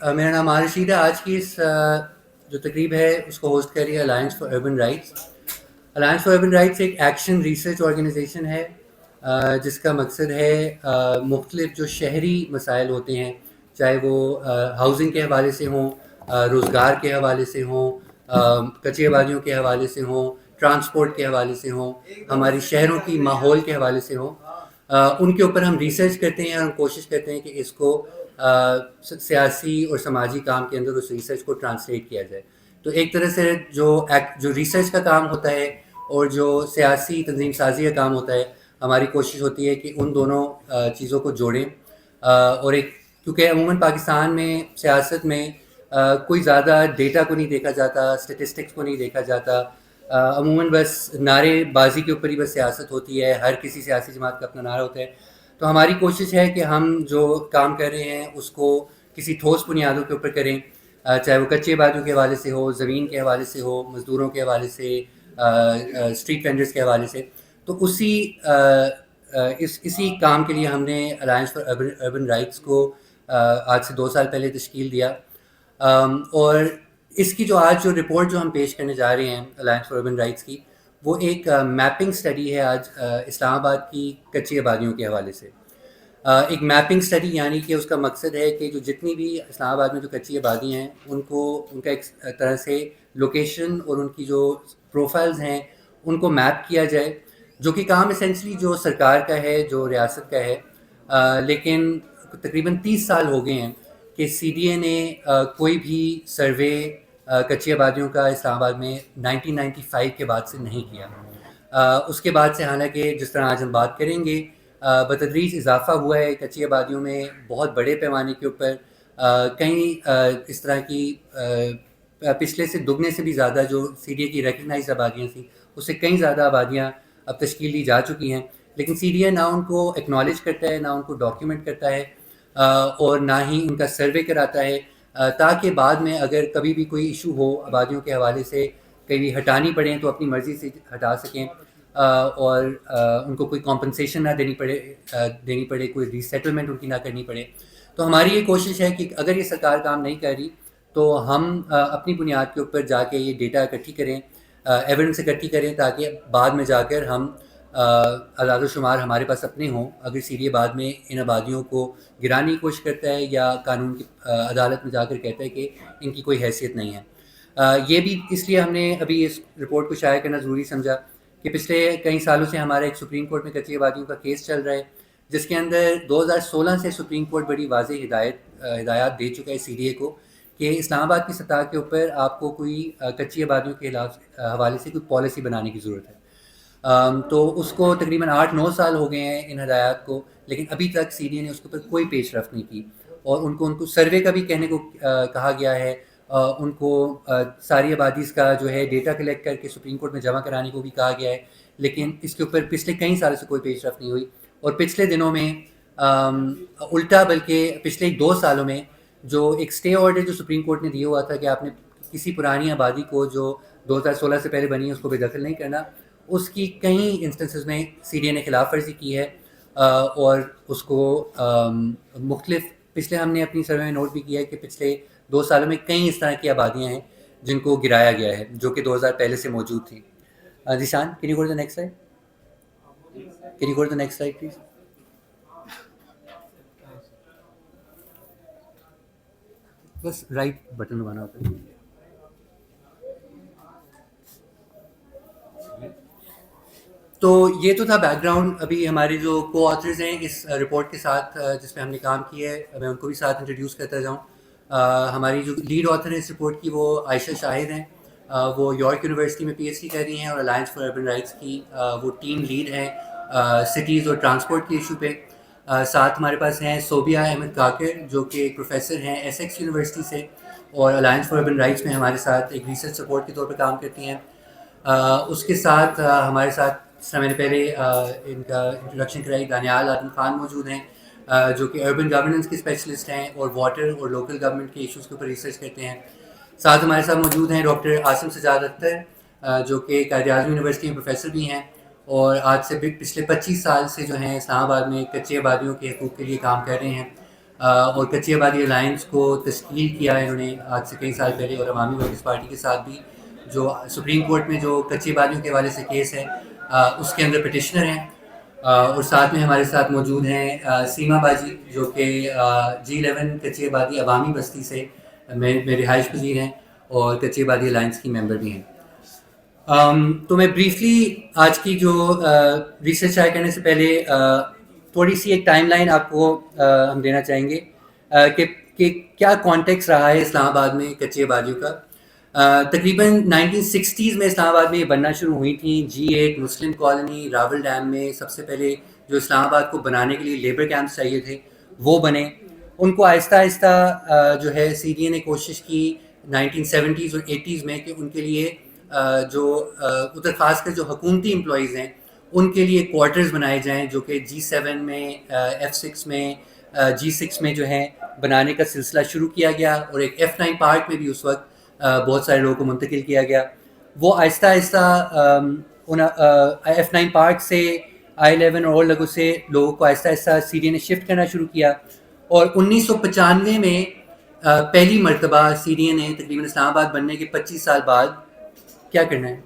میرا نام رشید ہے. آج کی اس جو تقریب ہے اس کو ہوسٹ کر رہی ہے alliance for urban rights. Alliance for urban rights ایک ایکشن ریسرچ آرگنائزیشن ہے جس کا مقصد ہے مختلف جو شہری مسائل ہوتے ہیں، چاہے وہ ہاؤسنگ کے حوالے سے ہوں، روزگار کے حوالے سے ہوں، کچی آبادیوں کے حوالے سے ہوں، ٹرانسپورٹ کے حوالے سے ہوں، ہماری شہروں کی ماحول کے حوالے سے ہوں، ان کے اوپر ہم ریسرچ کرتے ہیں اور ہم کوشش کرتے ہیں کہ اس کو سیاسی اور سماجی کام کے اندر اس ریسرچ کو ٹرانسلیٹ کیا جائے. تو ایک طرح سے جو ریسرچ کا کام ہوتا ہے اور جو سیاسی تنظیم سازی کا کام ہوتا ہے، ہماری کوشش ہوتی ہے کہ ان دونوں چیزوں کو جوڑیں. اور کیونکہ عموماً پاکستان میں سیاست میں کوئی زیادہ ڈیٹا کو نہیں دیکھا جاتا، اسٹیٹسٹکس کو نہیں دیکھا جاتا، عموماً بس نعرے بازی کے اوپر ہی بس سیاست ہوتی ہے، ہر کسی سیاسی جماعت کا اپنا نعرہ ہوتا ہے. تو ہماری کوشش ہے کہ ہم جو کام کر رہے ہیں اس کو کسی ٹھوس بنیادوں کے اوپر کریں، چاہے وہ کچے آبادیوں کے حوالے سے ہو، زمین کے حوالے سے ہو، مزدوروں کے حوالے سے، اسٹریٹ وینڈرز کے حوالے سے. تو اسی کام کے لیے ہم نے الائنس فار اربن رائٹس کو آج سے 2 سال پہلے تشکیل دیا. اور اس کی جو آج جو رپورٹ جو ہم پیش کرنے جا رہے ہیں الائنس فار اربن رائٹس کی، وہ ایک میپنگ اسٹڈی ہے آج اسلام آباد کی کچی آبادیوں کے حوالے سے. ایک میپنگ اسٹڈی، یعنی کہ اس کا مقصد ہے کہ جو جتنی بھی اسلام آباد میں جو کچی آبادی ہیں ان کا ایک طرح سے لوکیشن اور ان کی جو پروفائلز ہیں ان کو میپ کیا جائے، جو کہ کام اسینشلی جو سرکار کا ہے، جو ریاست کا ہے. لیکن تقریباً 30 سال ہو گئے ہیں کہ سی ڈی اے نے کوئی بھی سروے کچی آبادیوں کا اسلام آباد میں 1995 کے بعد سے نہیں کیا. اس کے بعد سے حالانکہ جس طرح آج ہم بات کریں گے بتدریج اضافہ ہوا ہے کچی آبادیوں میں بہت بڑے پیمانے کے اوپر. کئی اس طرح کی پچھلے سے دگنے سے بھی زیادہ جو سی ڈی اے کی ریکگنائزڈ آبادیاں تھیں اس سے کئی زیادہ آبادیاں اب تشکیل دی جا چکی ہیں. لیکن سی ڈی اے نہ ان کو ایکنالج کرتا ہے، نہ ان کو ڈاکیومنٹ کرتا ہے، اور نہ ہی ان کا سروے کراتا ہے، تاکہ بعد میں اگر کبھی بھی کوئی ایشو ہو آبادیوں کے حوالے سے، کبھی ہٹانی پڑیں تو اپنی مرضی سے ہٹا سکیں، اور ان کو کوئی کمپنسیشن نہ دینی پڑے، کوئی ری سیٹلمنٹ ان کی نہ کرنی پڑے. تو ہماری یہ کوشش ہے کہ اگر یہ سرکار کام نہیں کر رہی تو ہم اپنی بنیاد کے اوپر جا کے یہ ڈیٹا اکٹھی کریں، ایویڈنس اکٹھی کریں، تاکہ بعد میں جا کر ہم اعداد و شمار ہمارے پاس اپنے ہوں. اگر سی ڈی اے بعد میں ان آبادیوں کو گرانے کی کوشش کرتا ہے یا قانون کی عدالت میں جا کر کہتا ہے کہ ان کی کوئی حیثیت نہیں ہے. یہ بھی اس لیے ہم نے ابھی اس رپورٹ کو شائع کرنا ضروری سمجھا کہ پچھلے کئی سالوں سے ہمارا ایک سپریم کورٹ میں کچی آبادیوں کا کیس چل رہا ہے، جس کے اندر 2016 سے سپریم کورٹ بڑی واضح ہدایات دے چکا ہے سی ڈی اے کو کہ اسلام آباد کی سطح کے اوپر آپ کو کوئی کچی آبادیوں کے حوالے سے کوئی پالیسی بنانے کی ضرورت ہے. تو اس کو تقریباً 8-9 سال ہو گئے ہیں ان ہدایات کو، لیکن ابھی تک سی ڈی اے نے اس کے اوپر کوئی پیش رفت نہیں کی. اور ان کو سروے کا بھی کہنے کو کہا گیا ہے، ان کو ساری آبادیز کا جو ہے ڈیٹا کلیکٹ کر کے سپریم کورٹ میں جمع کرانے کو بھی کہا گیا ہے، لیکن اس کے اوپر پچھلے کئی سالوں سے کوئی پیش رفت نہیں ہوئی. اور پچھلے دنوں میں الٹا، بلکہ پچھلے 2 سالوں میں جو ایک اسٹے آرڈر جو سپریم کورٹ نے دیا ہوا تھا کہ آپ نے کسی پرانی آبادی کو جو 2016 سے پہلے بنی ہے اس کو بے دخل نہیں کرنا، اس کی کئی انسٹنسز میں سی ڈی اے نے خلاف ورزی کی ہے. اور اس کو مختلف پچھلے ہم نے اپنی سروے میں نوٹ بھی کیا ہے کہ پچھلے 2 سالوں میں کئی اس طرح کی آبادیاں ہیں جن کو گرایا گیا ہے جو کہ 2000 پہلے سے موجود تھی. Zeeshan, can you go to the next slide? Can you go to the next slide please? بس رائٹ بٹن دبانا ہوتا ہے. تو یہ تو تھا بیک گراؤنڈ. ابھی ہمارے جو کو آتھرز ہیں اس رپورٹ کے ساتھ جس پہ ہم نے کام کیا ہے، میں ان کو بھی ساتھ انٹروڈیوس کرتا جاؤں. ہماری جو لیڈ آتھر ہے اس رپورٹ کی وہ عائشہ شاہد ہیں. وہ یارک یونیورسٹی میں پی ایچ ڈی کر رہی ہیں اور الائنس فار اربن رائٹس کی وہ ٹیم لیڈ ہیں سٹیز اور ٹرانسپورٹ کے ایشو پہ. ساتھ ہمارے پاس ہیں صوبیہ احمد کاکر جو کہ ایک پروفیسر ہیں ایس ایکس یونیورسٹی سے، اور الائنس فار اربن رائٹس میں ہمارے ساتھ ایک ریسرچ سپورٹ کے طور پہ کام کرتی ہیں. اس کے ساتھ ہمارے ساتھ، جس طرح میں نے پہلے ان کا انٹروڈکشن کرائی، دانیال عادل خان موجود ہیں جو کہ اربن گورننس کے اسپیشلسٹ ہیں اور واٹر اور لوکل گورنمنٹ کے ایشوز کے اوپر ریسرچ کرتے ہیں. ساتھ ہمارے ساتھ موجود ہیں ڈاکٹر عاصم سجاد اختر جو کہ قائد اعظم یونیورسٹی میں پروفیسر بھی ہیں، اور آج سے پچھلے 25 سال سے جو ہیں اسلام آباد میں کچی آبادیوں کے حقوق کے لیے کام کر رہے ہیں. اور کچی آبادی الائنس کو تشکیل کیا انہوں نے آج سے کئی سال پہلے، اور عوامی ورکرز پارٹی کے ساتھ بھی جو سپریم کورٹ میں جو کچی آبادیوں کے حوالے سے کیس ہے اس کے اندر پٹیشنر ہیں. اور ساتھ میں ہمارے ساتھ موجود ہیں سیما باجی جو کہ G11 کچی آبادی عوامی بستی سے میں رہائش پذیر ہیں اور کچی آبادی الائنس کی ممبر بھی ہیں. تو میں بریفلی آج کی جو ریسرچ شائع کرنے سے پہلے تھوڑی سی ایک ٹائم لائن آپ کو ہم دینا چاہیں گے کہ کیا کانٹیکس رہا ہے اسلام آباد میں کچی آبادیوں کا. تقریباً 1960s میں اسلام آباد میں یہ بننا شروع ہوئی تھیں. G8 مسلم کالونی راول ڈیم میں سب سے پہلے جو اسلام آباد کو بنانے کے لیے لیبر کیمپس چاہیے تھے وہ بنے. ان کو آہستہ آہستہ جو ہے CDA نے کوشش کی 1970s اور 80s میں کہ ان کے لیے جو ادھر خاص کر جو حکومتی امپلائیز ہیں ان کے لیے کوارٹرز بنائے جائیں، جو کہ G7 میں F6 میں G6 میں جو ہے بنانے کا سلسلہ شروع کیا گیا، اور ایک F9 پارک میں بھی اس وقت بہت سارے لوگوں کو منتقل کیا گیا. وہ آہستہ آہستہ F9 پارک سے I11 اور لگوں سے لوگوں کو آہستہ آہستہ CDA نے شفٹ کرنا شروع کیا. اور 1995 میں پہلی مرتبہ CDA نے تقریباً اسلام آباد بننے کے 25 سال بعد، کیا کرنا ہے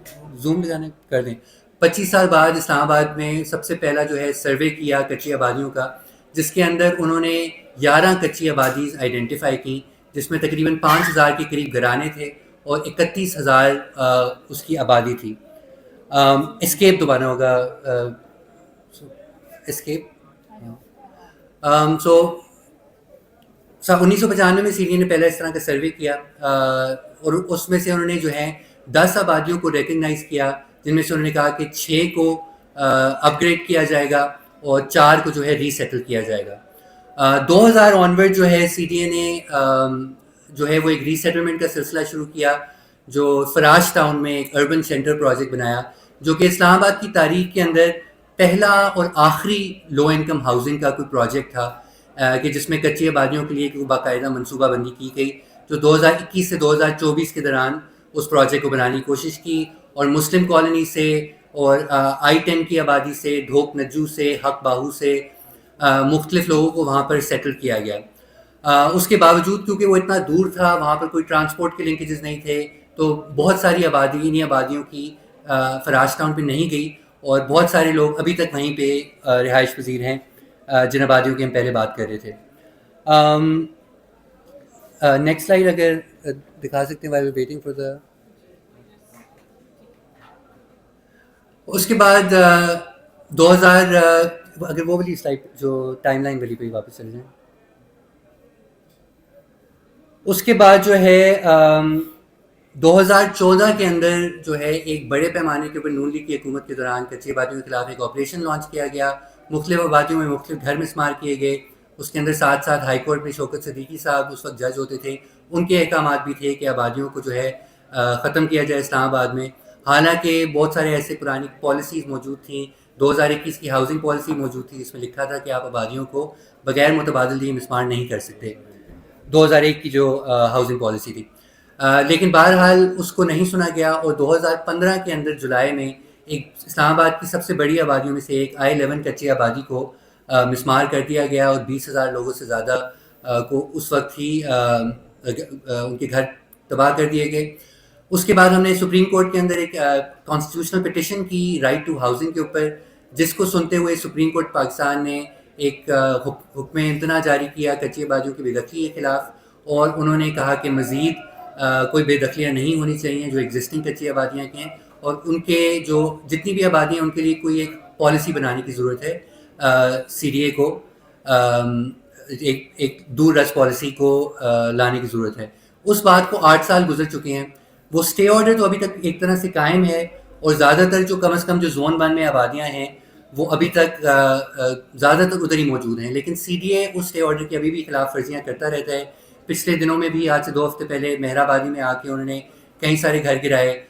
زوم لگانے کر دیں، 25 سال بعد اسلام آباد میں سب سے پہلا جو ہے سروے کیا کچی آبادیوں کا، جس کے اندر انہوں نے 11 کچی آبادیز آئیڈینٹیفائی کی، جس میں تقریباً 5000 کے قریب گھرانے تھے اور 31,000 اس کی آبادی تھی. اسکیپ دوبارہ ہوگا، اسکیپ. سو 1995 میں CDA نے پہلا اس طرح کا سروے کیا، اور اس میں سے انہوں نے جو ہے 10 آبادیوں کو ریکگنائز کیا، جن میں سے انہوں نے کہا کہ 6 کو اپ گریڈ کیا جائے گا اور 4 کو جو ہے ری سیٹل کیا جائے گا. 2000 آنورڈ جو ہے CDA نے جو ہے وہ ایک ری سیٹلمنٹ کا سلسلہ شروع کیا، جو فراش ٹاؤن میں ایک اربن سینٹر پروجیکٹ بنایا، جو کہ اسلام آباد کی تاریخ کے اندر پہلا اور آخری لو انکم ہاؤسنگ کا کوئی پروجیکٹ تھا، کہ جس میں کچی آبادیوں کے لیے کوئی باقاعدہ منصوبہ بندی کی گئی. جو 2021 سے 2024 کے دوران اس پروجیکٹ کو بنانے کی کوشش کی، اور مسلم کالونی سے اور I-10 کی آبادی سے، ڈھوک نجو سے، حق باہو سے مختلف لوگوں کو وہاں پر سیٹل کیا گیا. اس کے باوجود کیونکہ وہ اتنا دور تھا، وہاں پر کوئی ٹرانسپورٹ کے لنکیجز نہیں تھے، تو بہت ساری آبادی انہیں آبادیوں کی فراش ٹاؤن پہ نہیں گئی، اور بہت سارے لوگ ابھی تک وہیں پہ رہائش پذیر ہیں جن آبادیوں کی ہم پہلے بات کر رہے تھے. نیکسٹ سلائڈ اگر دکھا سکتے ہیں while we're waiting for the. اس کے بعد 2000 اگر وہ والی سلائڈ جو ٹائم لائن والی پہ واپس چلے جائیں. اس کے بعد جو ہے 2014 کے اندر جو ہے ایک بڑے پیمانے کے اوپر نون لیگ کی حکومت کے دوران کچی آبادیوں کے خلاف ایک آپریشن لانچ کیا گیا. مختلف آبادیوں میں مختلف گھر مسمار کیے گئے. اس کے اندر ساتھ ساتھ ہائی کورٹ میں شوکت صدیقی صاحب اس وقت جج ہوتے تھے، ان کے احکامات بھی تھے کہ آبادیوں کو جو ہے ختم کیا جائے اسلام آباد میں. حالانکہ بہت سارے ایسے پرانی پالیسیز موجود تھیں. 2021 کی ہاؤسنگ پالیسی موجود تھی جس میں لکھا تھا کہ آپ آبادیوں کو بغیر متبادل دیے مسمار نہیں کر سکتے، 2001 کی جو ہاؤسنگ پالیسی تھی. لیکن بہرحال اس کو نہیں سنا گیا، اور 2015 کے اندر جولائی میں ایک اسلام آباد کی سب سے بڑی آبادیوں میں سے ایک I-11 کچی آبادی کو مسمار کر دیا گیا، اور 20,000 لوگوں سے زیادہ کو اس وقت ہی ان کے گھر تباہ کر دیے گئے. اس کے بعد ہم نے سپریم کورٹ کے اندر ایک کانسٹیٹیوشنل پٹیشن کی رائٹ ٹو ہاؤسنگ کے اوپر، جس کو سنتے ہوئے سپریم کورٹ پاکستان نے ایک حکم امتناع جاری کیا کچی آبادیوں کی بے دخلی کے خلاف، اور انہوں نے کہا کہ مزید کوئی بے دخلیاں نہیں ہونی چاہیے جو ایگزسٹنگ کچی آبادیاں کی ہیں، اور ان کے جو جتنی بھی آبادیاں ہیں ان کے لیے کوئی ایک پالیسی بنانے کی ضرورت ہے. CDA کو ایک دور رس پالیسی کو لانے کی ضرورت ہے. اس بات کو 8 سال گزر چکے ہیں. وہ اسٹے آرڈر تو ابھی تک ایک طرح سے قائم ہے، اور زیادہ تر جو کم از کم جو زون 1 میں آبادیاں ہیں وہ ابھی تک زیادہ تر ادھر ہی موجود ہیں. لیکن CDA اس اسٹے آرڈر کی ابھی بھی خلاف ورزیاں کرتا رہتا ہے. پچھلے دنوں میں بھی آج سے 2 ہفتے پہلے مہر آبادی میں آ کے انہوں نے کئی سارے گھر گرائے.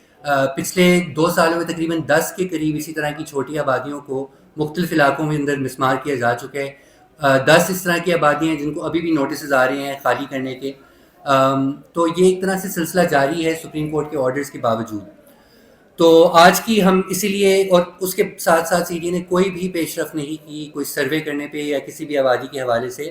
پچھلے 2 سالوں میں تقریباً 10 کے قریب اسی طرح کی چھوٹی آبادیوں کو مختلف علاقوں میں اندر مسمار کیا جا چکا ہے. 10 اس طرح کی آبادیاں ہیں جن کو ابھی بھی نوٹسز آ رہے ہیں خالی کرنے کے. تو یہ ایک طرح سے سلسلہ جاری ہے سپریم کورٹ کے آرڈرز کے باوجود. تو آج کی ہم اسی لیے، اور اس کے ساتھ ساتھ CDA نے کوئی بھی پیش رفت نہیں کی کوئی سروے کرنے پہ یا کسی بھی آبادی کے حوالے سے.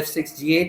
F6, G8,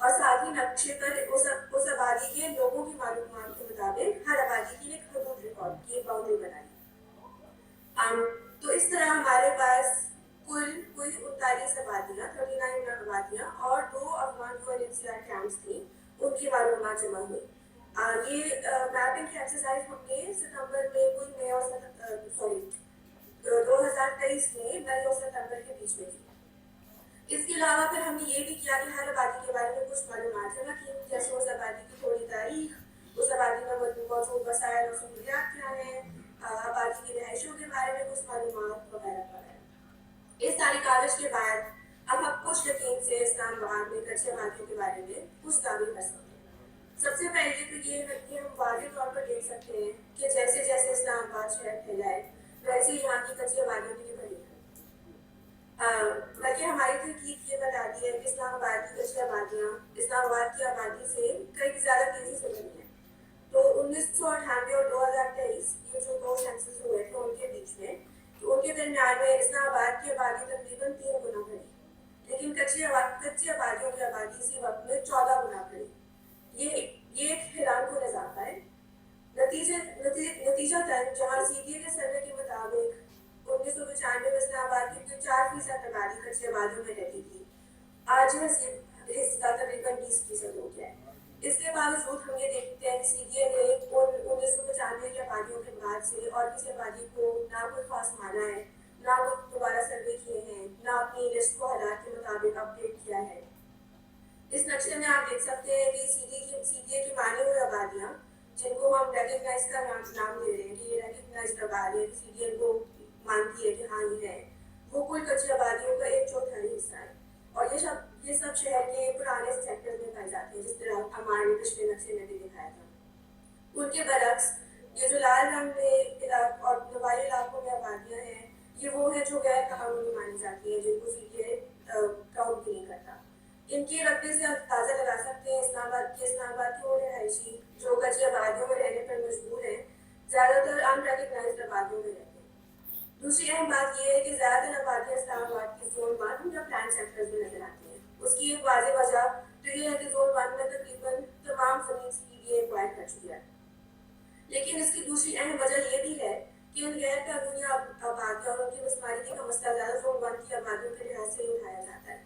اور ساتھ ہی نقشے پر اس آبادی کے لوگوں کی معلومات کے مطابق ہر آبادی کی ایک حدود ریکارڈ کی، ایک باؤنڈری بنائی. تو اس طرح ہمارے پاس کل کوئی 39 آبادیاں 39 آبادیاں اور 2 افغان UNHCR کیمپس تھیں، ان کی معلومات جمع ہوئی. یہ میپنگ کی ایکسرسائز ہم نے ستمبر میں کوئی مئی اور 2023 میں مئی اور ستمبر کے بیچ میں کی. اس کے علاوہ پھر ہم نے یہ بھی کیا کہ ہر آبادی کے بارے میں کچھ معلومات جمع کی، جیسے اس آبادی کی تھوڑی تاریخ، اس آبادی میں موجود وسائل اور سہولیات کیا ہیں، آبادی کی رہائشوں کے بارے میں کچھ معلومات وغیرہ وغیرہ. اس ساری کاغذ کے بعد اب ہم کچھ یقین سے اسلام آباد میں کچھ آبادیوں کے بارے میں کچھ دعوے کر سکتے ہیں. سب سے پہلے تو یہ ہے کہ ہم واضح طور پر دیکھ سکتے ہیں کہ جیسے جیسے اسلام آباد شہر پھیلائے ویسے یہاں کی کچی آبادیوں بھی بڑھی ہے. بلکہ ہماری تحقیق یہ بتاتی ہے کہ اسلام آباد کی کچی آبادیاں اسلام آباد کی آبادی سے کئی زیادہ تیزی سے بڑھی ہیں. تو 1998 اور 2023 یہ جو 2 سینسس ہوئے تھے ان کے بیچ میں، تو ان کے درمیان میں اسلام آباد کی آبادی تقریباً 3 گنا بڑھی، لیکن کچی آبادیوں کی آبادی اسی وقت میں 14 گنا بڑھی. یہ ایک حیران کن اضافہ ہے. نتیجہ جہاں CBA کے سروے کے مطابق 1995 میں اسلام آباد کی 4% آبادی کچی آبادیوں میں رہتی تھی، آج یہ حصہ تقریباً 20% ہو گیا ہے. اس کے باوجود ہم یہ دیکھتے ہیں کہ CBA نے 1995 کی آبادیوں کے بعد سے اور کسی آبادی کو نہ کوئی خاص مانا ہے، نہ وہ دوبارہ سروے کیے ہیں، نہ اپنی لسٹ کو حالات کے مطابق اپڈیٹ کیا ہے. اس نقشے میں آپ دیکھ سکتے ہیں کہ CBA کی مانی ہوئی آبادیاں جن کو ہم ریکگنائز کا نام دے رہے ہیں کہ یہ ریکگنائزڈ آبادی ہے، CBA کو مانتی ہے کہ ہاں یہ ہے، وہ کل کچی آبادیوں کا 1/4 حصہ ہے. اور یہ سب شہر کے پرانے سیکٹر میں پائے جاتے ہیں، جس طرح ہمارے پچھلے نقشے میں بھی دکھایا تھا. ان کے برعکس یہ جو لال رنگ میں اور نوائی علاقوں میں آبادیاں ہیں، یہ وہ ہیں جو غیر قانونی مانی جاتی ہیں، جن کو CBA کاؤنٹ بھی نہیں کرتا. ان کے رقبے سے آپ اندازہ لگا سکتے ہیں اسلام آباد کے وہ رہائشی جو کچی آبادیوں میں رہنے پر مجبور ہیں، زیادہ تر ان ریکگنائزڈ آبادیوں میں رہتے ہیں. دوسری اہم بات یہ ہے کہ زیادہ تر آبادیاں اسلام آباد کی زون 1 یا پلان سیکٹرز میں نظر آتی ہیں. اس کی ایک واضح وجہ تو یہ ہے کہ زون 1 میں تقریباً تمام زمین CBA ایکوائر کر چکی ہے. لیکن اس کی دوسری اہم وجہ یہ بھی ہے کہ ان غیر قانونی آبادیوں اور ان کی مسماریگی کا مسئلہ زیادہ زون 1 کی آبادیوں کے لحاظ سے ہی اٹھایا جاتا ہے.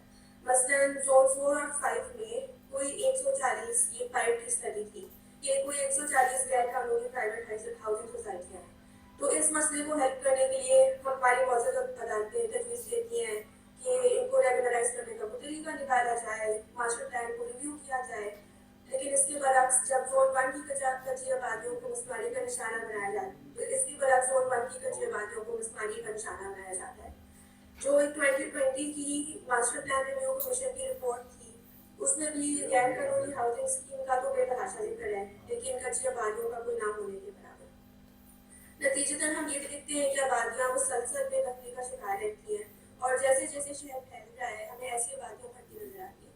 مثلاً زون 4 اور 5 میں کوئی 140 یہ پرائیویٹ کی اسٹڈی تھی کہ کوئی 140 غیر قانونی پرائیویٹ ہاؤسنگ سوسائٹیاں ہیں. تو اس مسئلے کو حل کرنے کے لیے ہماری موجودہ عدالتیں تجویز دیتی ہیں کہ ان کو ریگولرائز کرنے کا کوئی طریقہ نکالا جائے، ماسٹر پلان کو ریویو کیا جائے. لیکن اس کے برعکس جب زون 1 کی کچی آبادیوں کو مسماری کا نشانہ بنایا جاتا ہے. جو ایک 2020 کی ماسٹر پلان ریویو کمیشن کی رپورٹ تھی، اس میں بھی غیر قانونی ہاؤسنگ اسکیم کا تو بے تحاشا ذکر ہے، لیکن کچی آبادیوں کا کوئی نام ہونے کے برابر. نتیجتاً ہم یہ دیکھتے ہیں کہ آبادیاں مسلسل بے نقلی کا شکار رہتی ہیں، اور جیسے جیسے شہر پھیل رہا ہے ہمیں ایسی آبادیاں بڑھتی نظر آتی ہیں.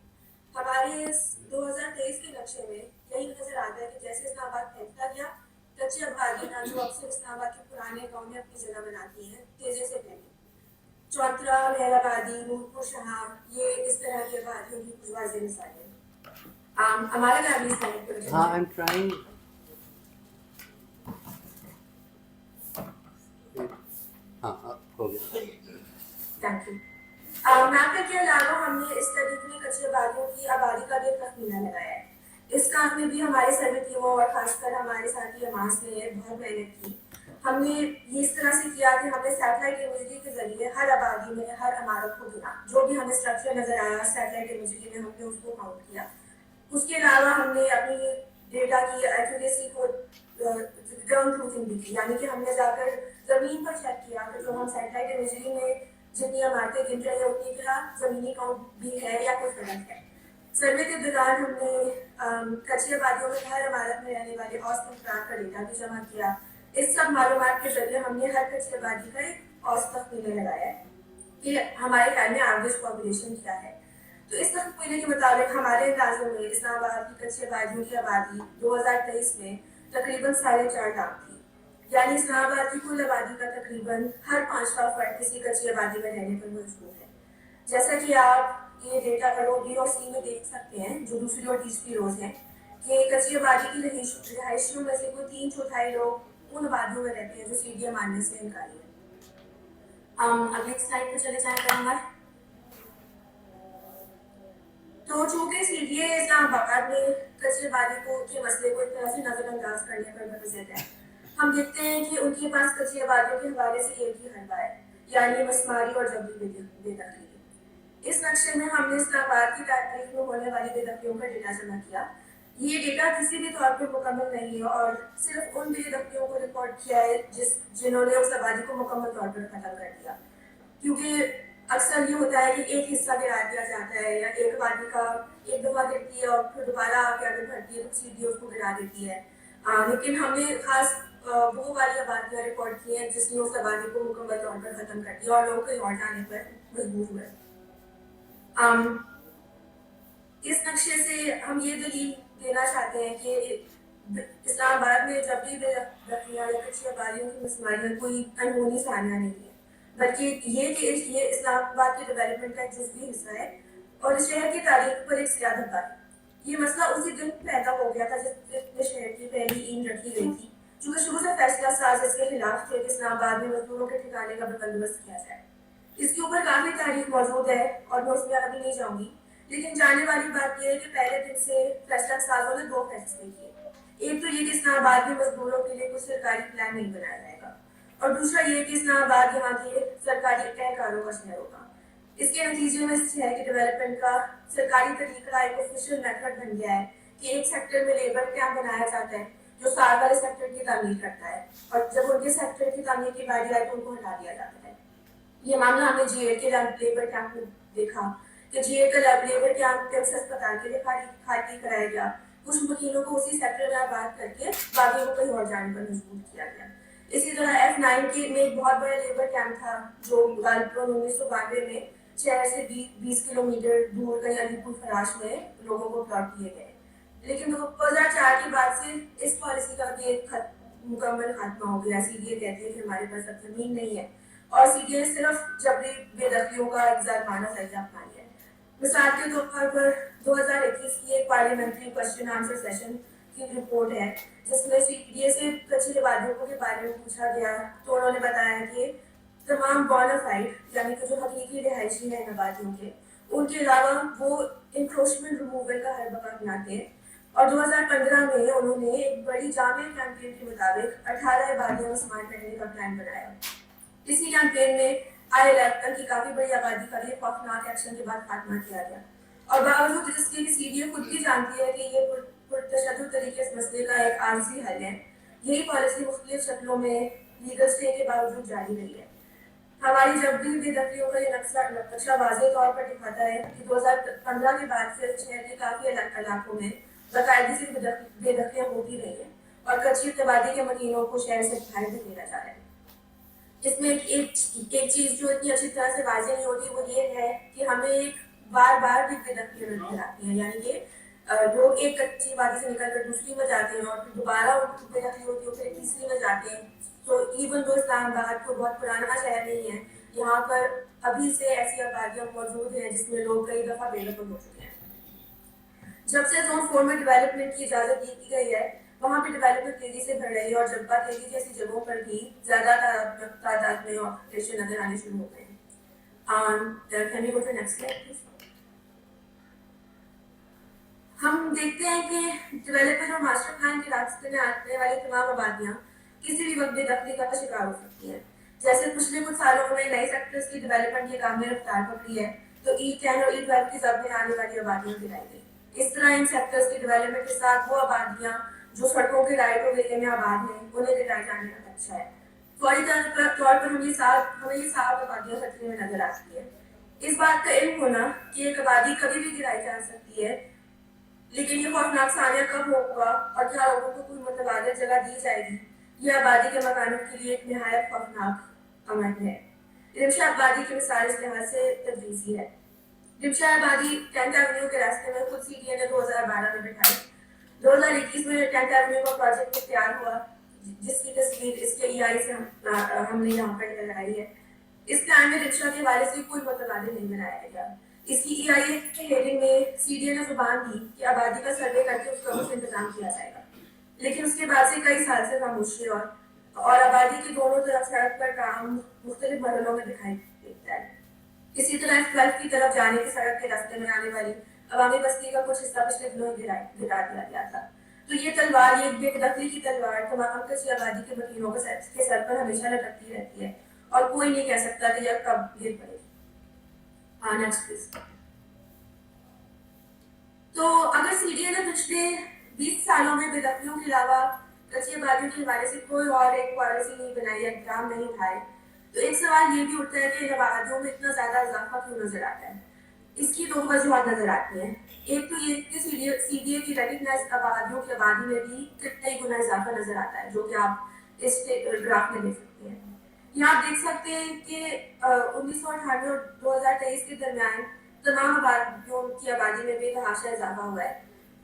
ہمارے اس 2023 کے نقشے میں یہی نظر آتا ہے کہ جیسے اسلام آباد پھیلتا گیا، کچی آبادیاں جو اکثر اسلام آباد کے پرانے گاؤں میں اپنی جگہ بناتی ہیں، تیزی سے پھیلی. چوترا، مہر آبادی، نورپور شہاں، یہ اس طرح کی آبادیوں کی کچھ واضح مثالیں ہیں. ہمارے فیملی سے ہاں I'm trying. ہاں ہو گیا. Thank you. میپنگ کے علاوہ ہم نے اس طریقے میں کچی آبادیوں کی آبادی کا بھی تخمینہ لگایا ہے. اس کام میں بھی ہماری سروے ٹیموں اور خاص کر ہمارے ساتھی اماس نے بہت محنت کی. ہم نے یہ اس طرح سے کیا کہ ہم نے سیٹلائٹ امیجری کے ذریعے ہر آبادی میں ہر عمارت کو گنا، جو بھی ہمیں اسٹرکچر نظر آیا سیٹلائٹ امیجری میں ہم نے اس کو کاؤنٹ کیا. اس کے علاوہ ہم نے اپنی ڈیٹا کی ایکوریسی کو گراؤنڈ ٹروتھنگ بھی کی، یعنی کہ ہم نے جا کر زمین پر چیک کیا کہ جو ہم سیٹلائٹ امیجری میں جتنی عمارتیں گن رہے ہیں اتنی کا زمینی کاؤنٹ بھی ہے یا کوئی فرق ہے. سروے کے دوران ہم نے کچی آبادیوں میں ہر عمارت میں رہنے والے اوسط افراد کا ڈیٹا بھی جمع کیا. اس سب معلومات کے ذریعے ہم نے ہر کچی آبادی کا ایک اوسط تخمینہ لگایا ہے کہ ہمارے خیال میں ایوریج پاپولیشن کیا ہے. تو اس تخمینے کے مطابق ہمارے اندازوں میں اسلام آباد کی کچی آبادیوں کی آبادی 2023 میں تقریباً 4.5 لاکھ تھی. یعنی اسلام آباد کی کل آبادی کا تقریباً ہر 5واں فرد کسی کچی آبادی میں رہنے پر مجبور ہے. جیسا کہ آپ یہ ڈیٹا کا رو بی اور سی میں دیکھ سکتے ہیں جو دوسری اور تیسری روز ہیں کہ کچی آبادی کی رہائشیوں میں سے کوئی 3/4 لوگ ان آبادیوں میں رہتے ہیں جو سی ڈی اے ماننے سے انکاری ہے. اگلی سلائڈ پہ چلے جائیں گے. تو چونکہ سی ڈی اے اسلام آباد میں کچی آبادی کے مسئلے کو ایک طرح سے نظر انداز کرنے پر مرتکز ہے. ہم دیکھتے ہیں کہ ان کے پاس کچی آبادیوں کے حوالے سے ایک ہی حلبہ ہے یعنی مسماری اور جبری بے دخلی. اس نقشے میں ہم نے اسلام آباد کی تاریخ میں ہونے والی بے دخلیوں کا ڈیٹا جمع کیا. یہ ڈیٹا کسی بھی طور پر مکمل نہیں ہے اور صرف ان بے دخلیوں کو ریکارڈ کیا ہے جنہوں نے اس آبادی کو مکمل طور پر ختم کر دیا. کیونکہ اکثر یہ ہوتا ہے کہ ایک حصہ گرا دیا جاتا ہے یا ایک آبادی کا ایک دفعہ گرتی ہے اور پھر دوبارہ آ کے اگر بھرتی ہے تو سی ڈی اس کو گرا دیتی ہے. لیکن ہم نے خاص وہ والی آبادیاں ریکارڈ کی ہیں جس نے اس آبادی کو مکمل طور پر ختم کر دیا اور لوگ کہیں اور جانے پر مجبور ہوئے. اس نقشے سے ہم یہ دلیل دینا چاہتے ہیں کہ اسلام آباد میں جب بھی بے دخلیاں یا کچی آبادیوں کی مسماریاں کوئی انہونی سانیہ نہیں ہے بلکہ یہ کہ یہ اسلام آباد کے ڈیولپمنٹ کا ایک جزوی حصہ ہے اور اس شہر کی تاریخ پر ایک سیاہ دھبا ہے. یہ مسئلہ اسی دن پیدا ہو گیا تھا جب شہر کی پہلی اینٹ رکھی گئی تھی چونکہ شروع سے فیصلہ ساز اس کے خلاف تھے کہ اسلام آباد میں مزدوروں کے ٹھکانے کا بندوبست کیا جائے. اس کے اوپر کافی تاریخ موجود ہے اور میں اس میں ابھی نہیں جاؤں گی لیکن جانے والی بات یہ ہے کہ پہلے دن سے فیصلہ سازوں نے 2 فیصلے کیے. ایک تو یہ کہ اسلام آباد میں مزدوروں کے لیے کوئی سرکاری پلان نہیں بنایا جائے گا اور دوسرا یہ کہ اسلام آباد یہاں کے سرکاری اہلکاروں کا شہر ہوگا. اس کے نتیجے میں اس شہر کے ڈیولپمنٹ کا سرکاری طریقہ ایک آفیشیل میتھڈ بن گیا ہے کہ ایک سیکٹر میں لیبر کیمپ بنایا جاتا ہے جو سال والے سیکٹر کی تعمیر کرتا ہے اور جب ان کے سیکٹر کی تعمیر کی باری آئے تو ان کو ہٹا دیا جاتا ہے. یہ معاملہ ہم نے جی اے کے لیبر کیمپ میں دیکھا کہ جی اے کا لیبر کیمپ ٹیکس اسپتال کے لیے خالی کرایا گیا. کچھ مکینوں کو اسی سیکٹر میں آباد کر کے باقی کو کہیں اور جانے پر مجبور کیا گیا. اسی طرح F9 کے میں ایک بہت بڑا لیبر کیمپ تھا جو غالباً 1992 میں شہر سے 20 کلومیٹر دور کہیں علی پور فراش میں لوگوں کو پلاٹ کیے گئے. لیکن 2004 کے بعد سے اس پالیسی کا بھی ایک مکمل خاتمہ ہو گیا. سی ڈی اے کہتے ہیں کہ ہمارے پاس اب زمین نہیں ہے اور سی ڈی اے صرف جبری بے دخلیوں کا ایک ظالمانہ طریقہ اپنا لیا ہے. مثال کے طور پر 2021 کی ایک پارلیمنٹری کوشچن آنسر سیشن کی رپورٹ ہے جس میں سی ڈی اے سے کچی آبادیوں کے بارے میں پوچھا گیا تو انہوں نے بتایا کہ تمام بونافائڈ یعنی کہ جو حقیقی رہائشی ہیں آبادیوں کے ان کے علاوہ وہ انکروچمنٹ ریموول کا ہر بقا اپناتے ہیں. اور 2015 میں انہوں نے ایک بڑی جامع کیمپین کے مطابق 18 آبادیوں کو سماج کرنے کا پلان بنایا. اسی کیمپین میں I-11 کی کافی بڑی آبادی کا بھی خوفناک ایکشن کے بعد خاتمہ کیا گیا اور باوجود اس کے سی ڈی اے خود بھی جانتی ہے کہ یہ پرتشدد طریقے اس مسئلے کا ایک عارضی حل ہے. یہی پالیسی مختلف شکلوں میں لیگل اسٹے کے باوجود جاری رہی ہے. ہماری جبری بے دخلیوں کا یہ نقشہ واضح طور پر دکھاتا ہے کہ 2015 کے بعد سے شہر کے کافی علاقوں میں باقاعدگی سے بے دخلیاں ہوتی رہی ہیں اور کچی آبادی کے مکینوں کو شہر سے باہر دھکیلا جا رہا ہے. اس میں ایک چیز جو اتنی اچھی طرح سے واضح نہیں ہوتی وہ یہ ہے کہ ہمیں ایک بار بھی بے دخلیاں نظر آتی ہیں یعنی کہ لوگ ایک کچی آبادی سے نکل کر دوسری میں جاتے ہیں اور پھر دوبارہ ان کی بے دخلی ہوتی ہے پھر تیسری میں جاتے ہیں. تو ایون دو اسلام آباد کو بہت پرانا شہر نہیں ہے یہاں پر ابھی سے ایسی آبادیاں موجود ہیں جس میں لوگ کئی دفعہ بے دخل ہو چکے ہیں. جب سے زون 4 میں ڈیولپمنٹ کی اجازت دی گئی ہے وہاں پہ ڈیولپمنٹ تیزی سے بڑھ رہی ہے اور جبہ تیزی جیسی جگہوں پر بھی زیادہ تعداد میں آپریشن نظر آنے شروع ہو گئے ہیں. Can we go to next slide, please? ہم دیکھتے ہیں کہ ڈیولپمنٹ اور ماسٹر پلان کے راستے میں آنے والی تمام آبادیاں کسی بھی وقت بے دخلی کا شکار ہو سکتی ہیں. جیسے پچھلے کچھ سالوں میں نئے سیکٹرز کی ڈیولپمنٹ کے کام میں رفتار پکڑی ہے تو E10 اور E12 کی ضد میں آنے والی آبادیاں گرائی گئی. اس طرح ان سیکٹرز کی ڈیولپمنٹ کے ساتھ وہ آبادیاں جو سڑکوں کے رائٹ آف وے میں آباد ہیں انہیں گرائے جانے کا خدشہ ہے. فوری طور پر ہمیں یہ 7 آبادیاں خطرے میں نظر آتی ہے. اس بات کا علم ہونا کہ ایک آبادی کبھی بھی گرائی جا سکتی ہے لیکن یہ خوفناک ثانیہ کب ہوگا اور کیا لوگوں کو کوئی متبادل جگہ دی جائے گی یہ آبادی کے مکانوں کے لیے ایک نہایت خوفناک عمل ہے. رمشا آبادی کی مثال اس لحاظ سے تدریسی ہے. رمشا آبادی 10th ایونیو کے راستے میں خود سی ڈی اے نے 2012 میں بٹھائی. 2021 میں 10th ایونیو کا پروجیکٹ تیار ہوا جس کی تصویر اس کے EI سے ہم نے یہاں پر لگائی ہے. اس پلان میں رکشا کے حوالے سے کوئی متبادل نہیں بنایا گیا. اس کی EIA کے ہیئرنگ میں CDA نے زبان دی کہ آبادی کا سروے کر کے اس کا کچھ انتظام کیا جائے گا، لیکن اس کے بعد سے کئی سال سے خاموشی اور آبادی کے دونوں طرف سڑک پر کام مختلف مرحلوں میں دکھائی دیتا ہے. اسی طرح F12 کی طرف جانے کی سڑک کے راستے میں آنے والی عوامی بستی کا کچھ حصہ پچھلے دنوں گرا دیا گیا تھا. تو یہ تلوار، یہ بے دخلی کی تلوار تمام کچی آبادی کے مکینوں کے سر پر ہمیشہ لٹکتی رہتی ہے اور کوئی نہیں کہہ سکتا کہ یہ کب گر پڑے گی. Next please. تو اگر CDA نے پچھلے 20 سالوں میں بے دخلیوں کے علاوہ کچی آبادیوں کے حوالے سے کوئی اور ایک پالیسی نہیں بنائی یا اقدام نہیں اٹھائے، تو ایک سوال یہ بھی اٹھتا ہے کہ ان آبادیوں میں اتنا زیادہ اضافہ کیوں نظر آتا ہے. اس کی دو وجوہات نظر آتی ہیں. ایک تو یہ کہ CDA کی ریکگنائز آبادیوں کی آبادی میں بھی کئی گنا اضافہ نظر آتا ہے، جو کہ آپ اس گراف میں دیکھ سکتے ہیں. یہاں آپ دیکھ سکتے ہیں کہ 1998 اور 2023 کے درمیان تمام آبادیوں کی آبادی میں بے تحاشا اضافہ ہوا ہے.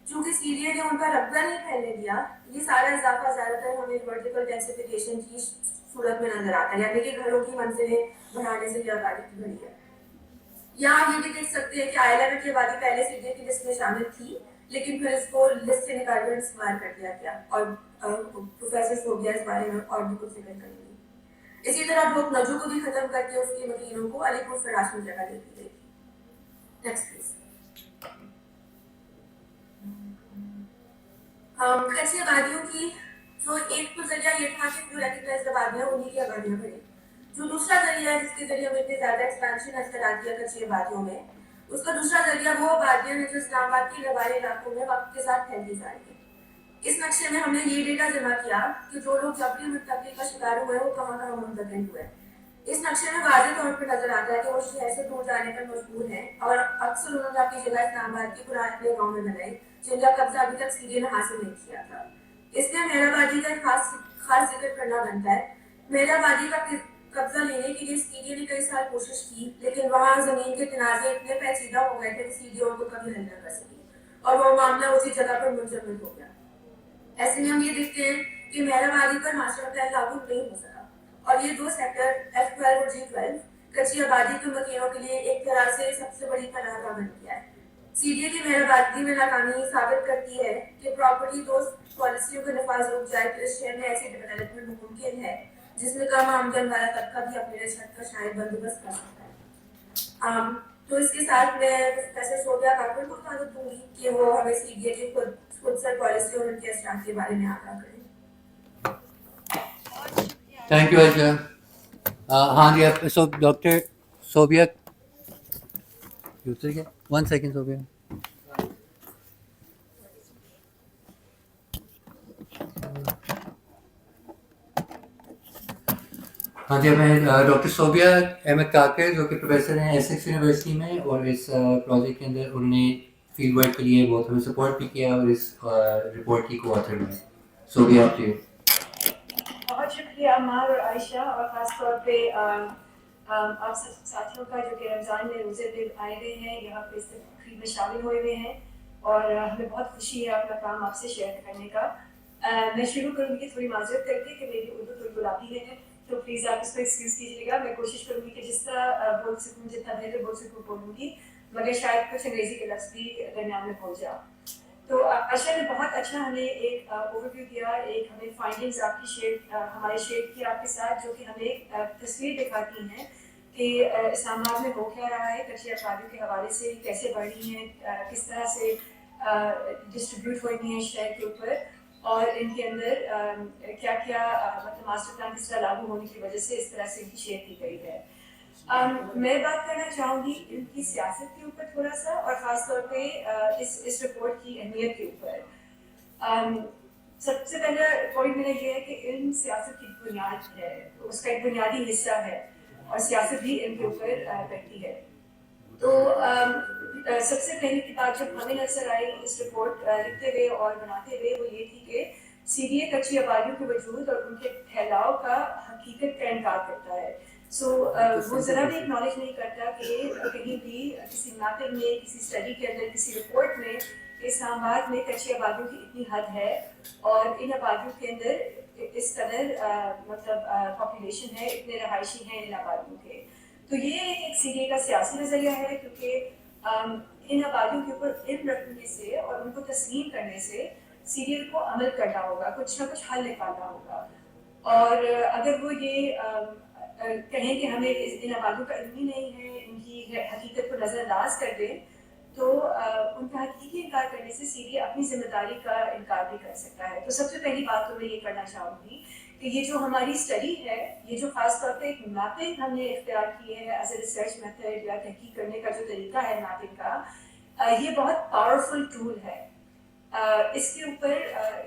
چونکہ CDA نے ان کا رقبہ نہیں پھیلنے دیا، یہ سارا اضافہ زیادہ تر ہمیں ورٹیکل ڈینسیفیکیشن کی صورت میں نظر آتا ہے، یعنی کہ گھروں کی منزلیں بڑھانے سے یہ آبادی کی بڑھی ہے. یہاں یہ بھی دیکھ سکتے ہیں کہ آئلینڈ کی آبادی پہلے CDA کی لسٹ میں شامل تھی، لیکن پھر اس کو لسٹ سے نکال کر استعمال کر دیا گیا، اور پروفیسر فوبیا اس بارے میں اور بھی کچھ ذکر کریں گے. اسی طرح بھوک نجو کو بھی ختم کر کے اس کے مکینوں کو علی پور فراش میں جگہ دے دی گئی تھی. Next please. کچی آبادیوں کی جو ایک تو ذریعہ یہ تھا کہ جو ریکگنائزڈ آبادیاں انہیں کی آبادیاں بڑھیں. جو دوسرا ذریعہ ہے جس کے ذریعے ہمیں اتنے زیادہ ایکسپینشن نظر آتی ہے کچی آبادیوں میں، اس کا دوسرا ذریعہ وہ آبادیاں ہیں جو اسلام آباد کے روایتی علاقوں میں وقت کے ساتھ پھیلتی جا رہی ہیں. اس نقشے میں ہم نے یہ ڈیٹا جمع کیا کہ جو لوگ جبری منتقلی کا شکار ہوئے وہ کہاں کہاں منتقل ہوئے. اس نقشے میں واضح طور پر نظر آتا ہے کہ وہ شہر سے دور جانے پر مجبور ہیں، اور اکثر انہوں نے اپنی جگہ اسلام آباد کے پرانے گاؤں میں بنائی جن کا قبضہ ابھی تک CDA نے حاصل نہیں کیا تھا. اس میں مہر آبادی کا ایک خاص ذکر کرنا بنتا ہے. مہر آبادی کا قبضہ لینے کے لیے CDA نے کئی سال کوشش کی، لیکن وہاں زمین کے تنازع اتنے پیچیدہ ہو گئے تھے کہ CDA ان کو کبھی حل نہ کر سکی اور وہ معاملہ اسی جگہ پر منجمد ہو گیا. ایسے میں ہم یہ دیکھتے ہیں کہ مہر آبادی پر معاشرہ پلان لاگو نہیں ہو سکا، اور یہ دو سیکٹر F12 اور G12 کچی آبادی کے مکینوں کے لیے ایک طرح سے سب سے بڑی پناہ گاہ بن گیا ہے. CDA کی مہر آبادی میں ناکامی ثابت کرتی ہے کہ پراپرٹی دوست پالیسیوں کا نفاذ رک جائے تو اس شہر میں ایسی ڈیولپمنٹ ممکن ہے جس میں کم آمدن والا طبقہ بھی اپنے رشت کا شاید بندوبست کر سکتا ہے. تو اس کے ساتھ میں پروفیسر صوبیا کاکڑ کو اجازت دوں گی کہ وہ ہمیں CDA کی خود سر پالیسی اور ان کے اثرات کے بارے میں آگاہ کریں. تھینک یو عائشہ. ہاں جی، آپ doctor Sofia, one second Sofia. ہاں جی، میں ڈاکٹر صوبیا احمد کاکر جو کہ پروفیسر ہیں ایسیکس یونیورسٹی میں، اور اس پروجیکٹ کے اندر انہوں نے فیلڈ ورک کے لیے بہت ہمیں سپورٹ بھی کیا اور اس رپورٹ کی کو آتھر میں. صوبیا آپ کی. بہت شکریہ عمار اور عائشہ، اور خاص طور پہ آپ سب ساتھیوں کا جو کہ رمضان میں روزے دن آئے ہوئے ہیں، یہاں پہ اس تقریب میں شامل ہوئے ہوئے ہیں، اور ہمیں بہت خوشی ہے اپنا کام آپ سے شیئر کرنے کا. میں شروع کروں گی تھوڑی معذرت کر کے کہ میری اردو تھوڑی گلابی ہے، تو پلیز آپ اس کو ایکسکیوز کیجیے گا. میں کوشش کروں گی کہ جس طرح بول سکوں، جتنا بہتر بول سکوں بولوں گی، مگر شاید کچھ انگریزی کے لفظ بھی درمیان میں پہنچ جاؤ. تو عائشہ نے بہت اچھا ہمیں ایک اوور ویو دیا، ایک ہمیں فائنڈنگز آپ کی ہمارے شیئر کی آپ کے ساتھ، جو کہ ہمیں ایک تصویر دکھاتی ہیں کہ اسلام آباد میں ہو کیا رہا ہے، کچی آبادیوں کے حوالے سے کیسے بڑھ رہی ہیں، کس طرح سے ڈسٹریبیوٹ ہو رہی ہیں شہر کے اوپر، اور ان کے اندر کیا کیا مطلب ماسٹر پلان کس طرح لاگو ہونے کی وجہ سے اس طرح سے ان کی شیئر کی گئی ہے. میں بات کرنا چاہوں گی ان کی سیاست کے اوپر تھوڑا سا، اور خاص طور پہ اس رپورٹ کی اہمیت کے اوپر. سب سے پہلا پوائنٹ میرا یہ ہے کہ علم سیاست کی بنیاد ہے، اس کا ایک بنیادی حصہ ہے، اور سیاست بھی علم کے اوپر کرتی ہے. تو سب سے پہلی کتاب جب ہمیں نظر آئی اس رپورٹ لکھتے ہوئے اور بناتے ہوئے، وہ یہ تھی کہ CDA کچی آبادیوں کے وجود اور ان کے پھیلاؤ کا حقیقت کا انکار کرتا ہے. وہ ذرا بھی اکنالج نہیں کرتا کہ کہیں بھی کسی ناطق میں، کسی اسٹڈی کے اندر، کسی رپورٹ میں اسلام آباد میں کچی آبادیوں کی اتنی حد ہے، اور ان آبادیوں کے اندر اس قدر مطلب پاپولیشن ہے، اتنے رہائشی ہیں ان آبادیوں کے. تو یہ ایک CDA کا سیاسی نظریہ ہے، کیونکہ ان آبادیوں کے اوپر علم رکھنے سے اور ان کو تسلیم کرنے سے CDL کو عمل کرنا ہوگا، کچھ نہ کچھ حل نکالنا ہوگا. اور اگر وہ یہ کہیں کہ ہمیں ان آبادیوں کا علم ہی نہیں ہے، ان کی حقیقت کو نظر انداز کر دیں، تو ان کا حقیقی انکار کرنے سے CDA اپنی ذمہ داری کا انکار بھی کر سکتا ہے. تو سب سے پہلی بات تو میں یہ کرنا چاہوں گی کہ یہ جو ہماری اسٹڈی ہے، یہ جو خاص طور پہ ایک میپنگ ہم نے اختیار کی ہے ایز اے ریسرچ میتھڈ یا تحقیق کرنے کا جو طریقہ ہے میپنگ کا، یہ بہت پاورفل ٹول ہے. اس کے اوپر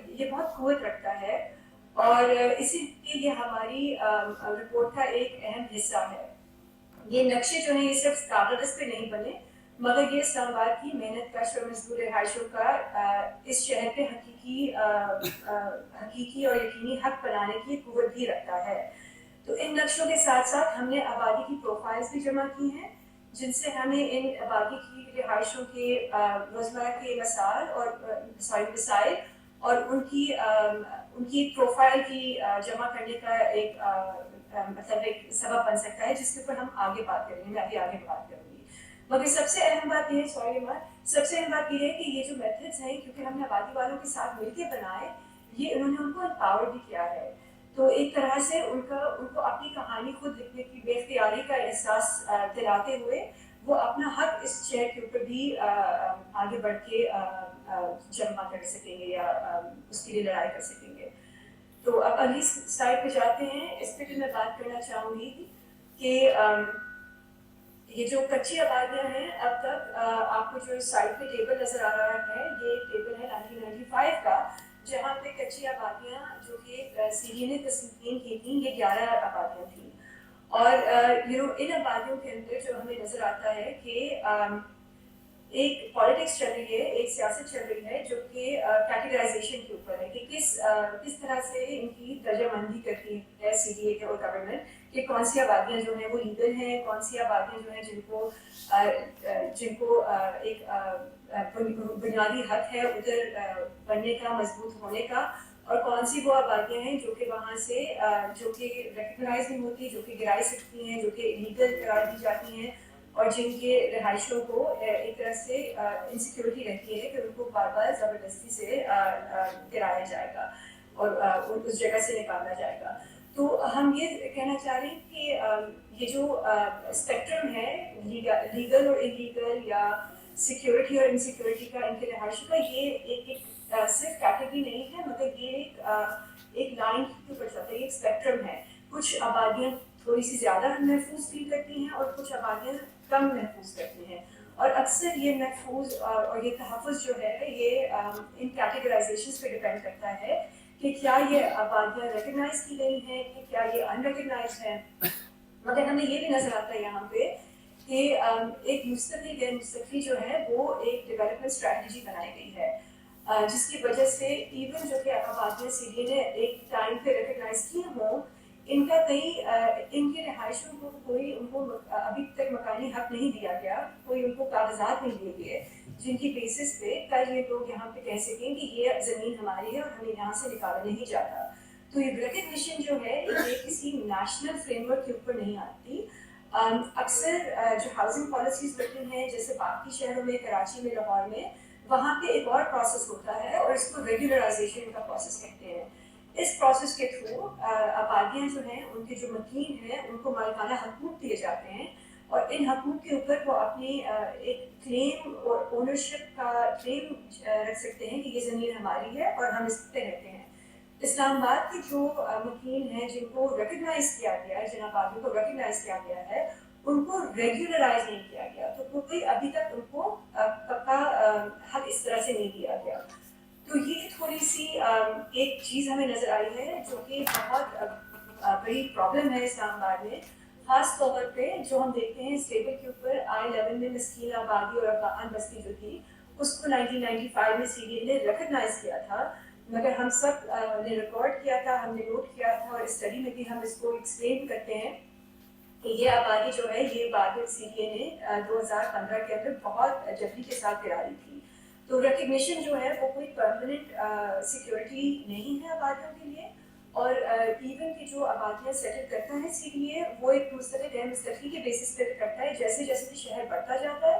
یہ بہت قوت رکھتا ہے اور اسی لیے یہ ہماری رپورٹ کا ایک اہم حصہ ہے. یہ نقشے جو ہیں یہ صرف کاغذ پہ نہیں بنے، مگر یہ اسلام آباد کی محنت کش اور مزدور رہائشوں کا اس شہر پہ حقیقی اور یقینی حق بنانے کی قوت بھی رکھتا ہے. تو ان نقشوں کے ساتھ ساتھ ہم نے آبادی کی پروفائلز بھی جمع کی ہیں، جن سے ہمیں ان آبادی کی رہائشوں کے روزمرہ کے مسائل اور ان کی پروفائل کی جمع کرنے کا ایک مطلب ایک سبب بن سکتا ہے، جس کے اوپر ہم آگے بات کریں گے. میں ابھی آگے بات کروں گی، مگر سب سے اہم بات یہ ہے کہ یہ جو میتھڈز ہیں، کیونکہ ہم نے آبادی والوں کے ساتھ مل کے بنائے، یہ انہوں نے ان کو امپاور بھی کیا ہے. تو ایک طرح سے ان کو اپنی کہانی خود لکھنے کی بے اختیاری کا احساس دلاتے ہوئے وہ اپنا حق اس شہر کے اوپر بھی آگے بڑھ کے جمع کر سکیں گے یا اس کے لیے لڑائی کر سکیں گے. تو اب اگلی سلائڈ پہ جاتے ہیں. اس پہ بھی میں بات کرنا چاہوں گی کہ یہ جو کچی آبادیاں ہیں، اب تک آپ کو جو سائڈ پہ ٹیبل نظر آ رہا ہے، یہ ٹیبل ہے 1995 کا، جہاں پہ کچی آبادیاں جو کہ CDA نے تسلیم کی تھیں، یہ 11 آبادیاں تھیں. اور ان آبادیوں کے اندر جو ہمیں نظر آتا ہے کہ ایک پالیٹکس چل رہی ہے، ایک سیاست چل رہی ہے جو کہ کیٹیگرائزیشن کے اوپر ہے، کہ کس طرح سے ان کی درجہ بندی کرتی ہے CDA اور گورنمنٹ، کہ کون سی آبادیاں جو ہیں وہ لیگل ہیں، کون سی آبادیاں جو ہیں جن کو ایک بنیادی حق ہے ادھر بننے کا، مضبوط ہونے کا، اور کون سی وہ آبادیاں ہیں جو کہ وہاں سے جو کہ ریکگنائز نہیں ہوتی، جو کہ گرائی سکتی ہیں، جو کہ لیگل قرار دی جاتی ہیں، اور جن کے رہائشوں کو ایک طرح سے انسیکیورٹی رہتی ہے کہ ان کو بار بار زبردستی سے گرایا جائے گا اور اس جگہ سے نکالا جائے گا. تو ہم یہ کہنا چاہ رہے ہیں کہ یہ جو اسپیکٹرم ہے لیگل اور انلیگل یا سیکیورٹی اور انسیکیورٹی کا ان کے رہائشوں کا، یہ ایک صرف کیٹیگری نہیں ہے، مگر یہ ایک لائن کے اوپر چلتا ہے، ایک اسپیکٹرم ہے. کچھ آبادیاں تھوڑی سی زیادہ محفوظ فیل کرتی ہیں اور کچھ آبادیاں کم محفوظ کرتی ہیں، اور اکثر یہ محفوظ اور یہ تحفظ جو ہے یہ ان کیٹیگرائزیشنز پہ ڈپینڈ کرتا ہے کہ کیا یہ آبادیاں ریکگنائز کی گئی ہیں کہ کیا یہ ان ریکگنائز ہیں. مگر ہمیں یہ بھی نظر آتا ہے یہاں پہ کہ ایک مستقل غیر مستقلی جو ہے وہ ایک ڈیولپمنٹ اسٹریٹجی بنائی گئی ہے، جس کی وجہ سے ایون جو کہ آبادیاں CDA نے ایک ٹائم پہ ریکگنائز کی ہوں، ان کا ان کے رہائشوں کو کوئی ان کو ابھی تک مکانی حق نہیں دیا گیا، کوئی ان کو کاغذات نہیں دیے گئے جن کی بیسس پہ کل یہ لوگ یہاں پہ کہہ سکیں کہ یہ زمین ہماری ہے اور ہمیں یہاں سے نکالا نہیں جاتا. تو یہ ریکگنیشن جو ہے یہ کسی نیشنل فریم ورک کے اوپر نہیں آتی. اکثر جو ہاؤسنگ پالیسیز بنتی ہیں جیسے باقی شہروں میں، کراچی میں، لاہور میں، وہاں پہ ایک اور پروسیس ہوتا ہے اور اس کو ریگولرائزیشن کا پروسیس کہتے ہیں. اس پروسیس کے تھرو آبادیاں جو ہیں ان کے جو مکین ہیں ان کو مالکانہ حقوق دیے جاتے ہیں، اور ان حقوق کے اوپر وہ اپنی ایک کلیم اور اونرشپ کا کلیم رکھ سکتے ہیں کہ یہ زمین ہماری ہے اور ہم اس پہ رہتے ہیں. اسلام آباد کے جو مکین ہیں جن کو ریکگنائز کیا گیا ہے، جن آبادیوں کو ریکگنائز کیا گیا ہے، ان کو ریگولرائز نہیں کیا گیا، تو کوئی ابھی تک ان کو پکا حق اس طرح سے نہیں دیا گیا. تو یہ تھوڑی سی ایک چیز ہمیں نظر آئی ہے جو کہ بہت بڑی پرابلم ہے اسلام آباد میں، خاص طور پہ جو ہم دیکھتے ہیں اس ٹیبل کے اوپر I-11 میں مسکین آبادی اور افغان بستی جو تھی اس کو 1995 میں CDA نے ریکگنائز کیا تھا، مگر ہم سب نے ریکارڈ کیا تھا، ہم نے نوٹ کیا تھا، اور اسٹڈی میں بھی ہم اس کو ایکسپلین کرتے ہیں کہ یہ آبادی جو ہے یہ بعد میں CDA نے 2015 کے اندر بہت جلدی کے ساتھ گرا دی تھی. تو ریکگنیشن جو ہے وہ کوئی پرماننٹ سیکیورٹی نہیں ہے آبادیوں کے لیے، اور ایون کہ جو آبادیاں سیٹل کرتا ہے CDA وہ ایک مستقل غیر مستقلی کے بیسس پہ کرتا ہے. جیسے جیسے بھی شہر بڑھتا جاتا ہے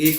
1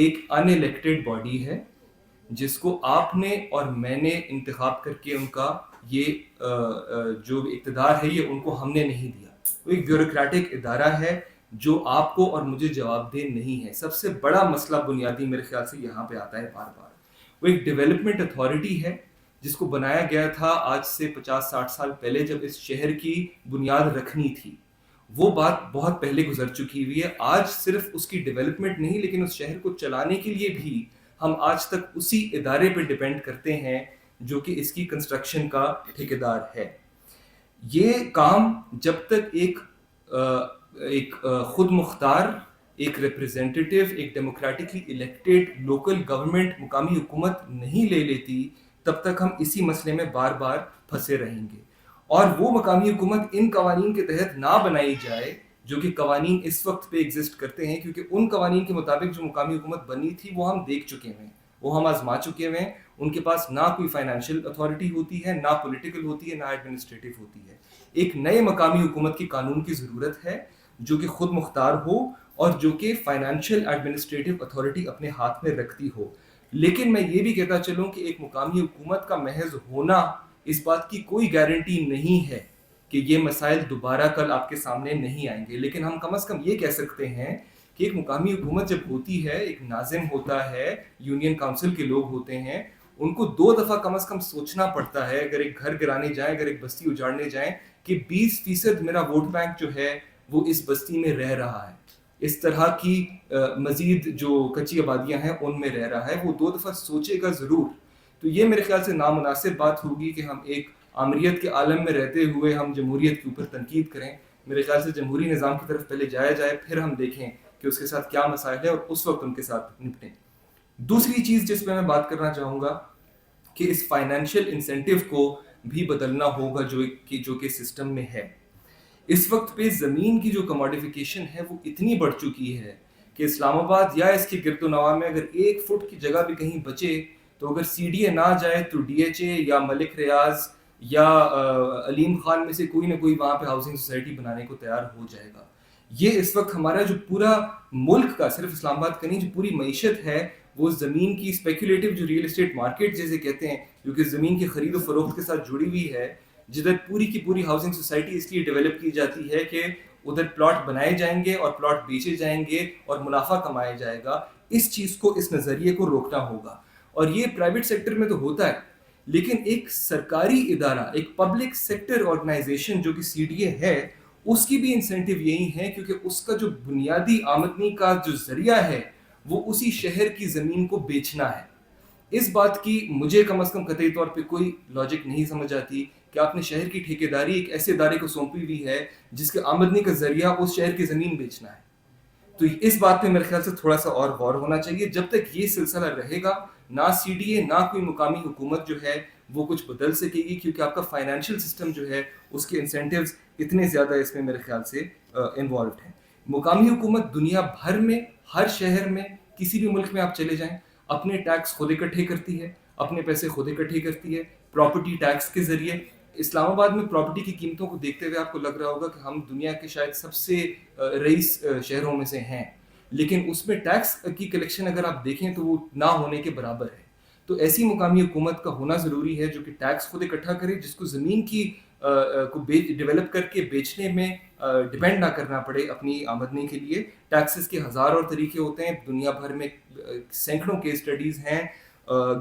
ایک ان الیکٹڈ باڈی ہے جس کو آپ نے اور میں نے انتخاب کر کے ان کا یہ جو اقتدار ہے یہ ان کو ہم نے نہیں دیا. وہ ایک بیوروکریٹک ادارہ ہے جو آپ کو اور مجھے جواب دہ نہیں ہے. سب سے بڑا مسئلہ بنیادی میرے خیال سے یہاں پہ آتا ہے بار بار. وہ ایک ڈیولپمنٹ اتھارٹی ہے جس کو بنایا گیا تھا آج سے 50-60 سال پہلے جب اس شہر کی بنیاد رکھنی تھی. وہ بات بہت پہلے گزر چکی ہوئی ہے. آج صرف اس کی ڈیولپمنٹ نہیں لیکن اس شہر کو چلانے کے لیے بھی ہم آج تک اسی ادارے پہ ڈیپینڈ کرتے ہیں جو کہ اس کی کنسٹرکشن کا ٹھیکیدار ہے. یہ کام جب تک ایک خود مختار، ایک ریپرزینٹیٹیو، ایک ڈیموکریٹکلی الیکٹڈ لوکل گورنمنٹ مقامی حکومت نہیں لے لیتی تب تک ہم اسی مسئلے میں بار بار پھنسے رہیں گے. اور وہ مقامی حکومت ان قوانین کے تحت نہ بنائی جائے جو کہ قوانین اس وقت پہ ایگزسٹ کرتے ہیں، کیونکہ ان قوانین کے مطابق جو مقامی حکومت بنی تھی وہ ہم دیکھ چکے ہیں، وہ ہم آزما چکے ہیں. ان کے پاس نہ کوئی فائنینشیل اتھارٹی ہوتی ہے، نہ پولیٹیکل ہوتی ہے، نہ ایڈمنسٹریٹو ہوتی ہے. ایک نئے مقامی حکومت کی قانون کی ضرورت ہے جو کہ خود مختار ہو اور جو کہ فائنینشیل ایڈمنسٹریٹو اتھارٹی اپنے ہاتھ میں رکھتی ہو. لیکن میں یہ بھی کہتا چلوں کہ ایک مقامی حکومت کا محض ہونا اس بات کی کوئی گارنٹی نہیں ہے کہ یہ مسائل دوبارہ کل آپ کے سامنے نہیں آئیں گے. لیکن ہم کم از کم یہ کہہ سکتے ہیں کہ ایک مقامی حکومت جب ہوتی ہے، ایک ناظم ہوتا ہے، یونین کاؤنسل کے لوگ ہوتے ہیں، ان کو 2 دفعہ کم از کم سوچنا پڑتا ہے اگر ایک گھر گرانے جائیں، اگر ایک بستی اجاڑنے جائیں کہ 20% میرا ووٹ بینک جو ہے وہ اس بستی میں رہ رہا ہے، اس طرح کی مزید جو کچی آبادیاں ہیں ان میں رہ رہا ہے. وہ 2 دفعہ سوچے گا ضرور. تو یہ میرے خیال سے نامناسب بات ہوگی کہ ہم ایک آمریت کے عالم میں رہتے ہوئے ہم جمہوریت کے اوپر تنقید کریں. میرے خیال سے جمہوری نظام کی طرف پہلے جایا جائے، پھر ہم دیکھیں کہ اس کے ساتھ کیا مسائل ہے اور اس وقت ان کے ساتھ نپٹیں. دوسری چیز جس پہ میں بات کرنا چاہوں گا کہ اس فائنینشیل انسینٹیو کو بھی بدلنا ہوگا جو کہ سسٹم میں ہے. اس وقت پہ زمین کی جو کموڈیفیکیشن ہے وہ اتنی بڑھ چکی ہے کہ اسلام آباد یا اس کے گرد و نواح میں اگر 1 فٹ کی جگہ بھی کہیں بچے تو اگر سی ڈی اے نہ جائے تو ڈی ایچ اے یا ملک ریاض یا علیم خان میں سے کوئی نہ کوئی وہاں پہ ہاؤسنگ سوسائٹی بنانے کو تیار ہو جائے گا. یہ اس وقت ہمارا جو پورا ملک کا، صرف اسلام آباد کا نہیں، جو پوری معیشت ہے وہ زمین کی اسپیکولیٹو جو ریئل اسٹیٹ مارکیٹ جیسے کہتے ہیں، جو کہ زمین کی خرید و فروخت کے ساتھ جڑی ہوئی ہے، جدھر پوری کی پوری ہاؤسنگ سوسائٹی اس لیے ڈیولپ کی جاتی ہے کہ ادھر پلاٹ بنائے جائیں گے اور پلاٹ بیچے جائیں گے اور منافع کمایا جائے گا. اس چیز کو، اس نظریے کو روکنا ہوگا. اور یہ پرائیویٹ سیکٹر میں تو ہوتا ہے، لیکن ایک سرکاری ادارہ، ایک پبلک سیکٹر آرگنائزیشن جو کہ سی ڈی اے ہے، اس کی بھی انسینٹیو یہی ہے کیونکہ اس کا جو بنیادی آمدنی کا جو ذریعہ ہے وہ اسی شہر کی زمین کو بیچنا ہے. اس بات کی مجھے کم از کم قطعی طور پہ کوئی لاجک نہیں سمجھ آتی کہ آپ نے شہر کی ٹھیکیداری ایک ایسے ادارے کو سونپی ہوئی ہے جس کے آمدنی کا ذریعہ اس شہر کی زمین بیچنا ہے. تو اس بات پہ میرے خیال سے تھوڑا سا اور غور ہونا چاہیے. جب تک یہ سلسلہ رہے گا نہ سی ڈی اے نہ کوئی مقامی حکومت جو ہے وہ کچھ بدل سکے گی، کیونکہ آپ کا فائنینشیل سسٹم جو ہے اس کے انسینٹیوز اتنے زیادہ اس میں میرے خیال سے انوالوڈ ہیں. مقامی حکومت دنیا بھر میں، ہر شہر میں، کسی بھی ملک میں آپ چلے جائیں، اپنے ٹیکس خود اکٹھے کرتی ہے، اپنے پیسے خود اکٹھے کرتی ہے پراپرٹی ٹیکس کے ذریعے. اسلام آباد میں پراپرٹی کی قیمتوں کو دیکھتے ہوئے آپ کو لگ رہا ہوگا کہ ہم دنیا کے شاید سب سے رئیس شہروں میں سے ہیں، لیکن اس میں ٹیکس کی کلیکشن اگر آپ دیکھیں تو وہ نہ ہونے کے برابر ہے. تو ایسی مقامی حکومت کا ہونا ضروری ہے جو کہ ٹیکس خود اکٹھا کرے، جس کو زمین کی کو ڈیولپ کر کے بیچنے میں ڈیپینڈ نہ کرنا پڑے اپنی آمدنی کے لیے. ٹیکسز کے ہزار اور طریقے ہوتے ہیں، دنیا بھر میں سینکڑوں کیس اسٹڈیز ہیں.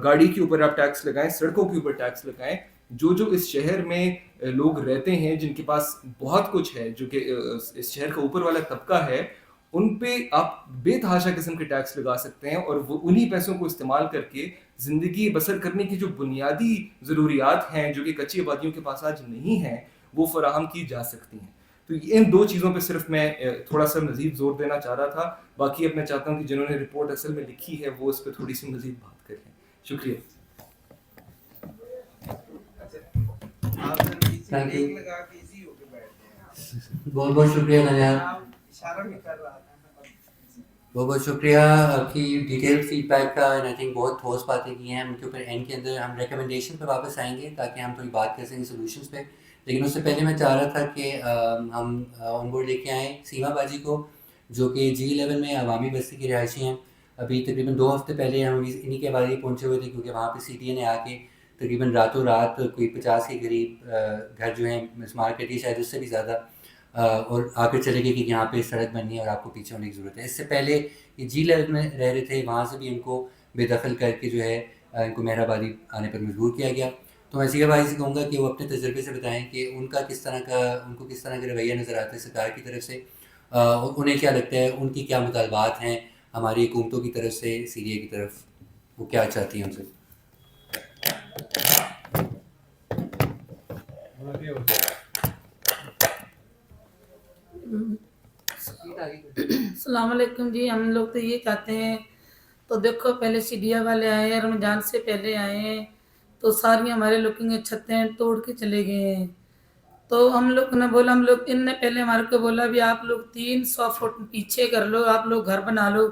گاڑی کے اوپر آپ ٹیکس لگائیں، سڑکوں کے اوپر ٹیکس لگائیں. جو اس شہر میں لوگ رہتے ہیں جن کے پاس بہت کچھ ہے، جو کہ اس شہر کا اوپر والا طبقہ ہے، ان پہ آپ بے تحاشا قسم کے ٹیکس لگا سکتے ہیں اور وہ انہی پیسوں کو استعمال کر کے زندگی بسر کرنے کی جو بنیادی ضروریات ہیں جو کہ کچی آبادیوں کے پاس آج نہیں ہیں وہ فراہم کی جا سکتی ہیں. تو ان 2 چیزوں پہ صرف میں تھوڑا سا مزید زور دینا چاہ رہا تھا. باقی اب میں چاہتا ہوں کہ جنہوں نے رپورٹ اصل میں لکھی ہے وہ اس پہ تھوڑی سی مزید بات کریں. شکریہ. بہت بہت شکریہ ننیال، بہت بہت شکریہ آپ کی ڈیٹیل فیڈ بیک کا. اینڈ آئی تھنک بہت ٹھوس باتیں کی ہیں. ان کے اوپر اینڈ کے اندر ہم ریکمنڈیشن پہ واپس آئیں گے تاکہ ہم تھوڑی بات کر سکیں سولوشنس پہ. لیکن اس سے پہلے میں چاہ رہا تھا کہ ہم آن بورڈ لے کے آئیں سیما باجی کو، جو کہ G11 میں عوامی بستی کی رہائشی ہیں. ابھی تقریباً 2 ہفتے پہلے ہم انہی کے حوالے پہنچے ہوئے تھے، کیونکہ وہاں پہ سی ڈی اے نے آ کے تقریباً راتوں رات کوئی 50 کے قریب گھر جو ہیں مسمار کر دی، شاید اس سے بھی زیادہ، اور آ کر چلے گئے کہ یہاں پہ سڑک بننی ہے اور آپ کو پیچھے ہونے کی ضرورت ہے. اس سے پہلے یہ جی لیول میں رہ رہے تھے، وہاں سے بھی ان کو بے دخل کر کے جو ہے ان کو مہر آبادی آنے پر مجبور کیا گیا. تو میں سیدھا بھائی سے کہوں گا کہ وہ اپنے تجربے سے بتائیں کہ ان کا کس طرح کا، ان کو کس طرح کا رویہ نظر آتا ہے سرکار کی طرف سے، اور انہیں کیا لگتا ہے، ان کی کیا مطالبات ہیں ہماری حکومتوں کی طرف سے، سیریا کی طرف، وہ کیا چاہتی ہیں ان سے. السلام علیکم جی. ہم لوگ تو یہ چاہتے ہیں، تو دیکھو پہلے سیڈیا والے آئے ہیں، رمضان سے پہلے آئے ہیں، تو ساری ہمارے لوگوں کی چھتیں توڑ کے چلے گئے ہیں. تو ہم لوگ نے بولا، ہم لوگ ان نے پہلے ہمارے کو بولا بھی آپ لوگ 300 فٹ پیچھے کر لو، آپ لوگ گھر بنا لو،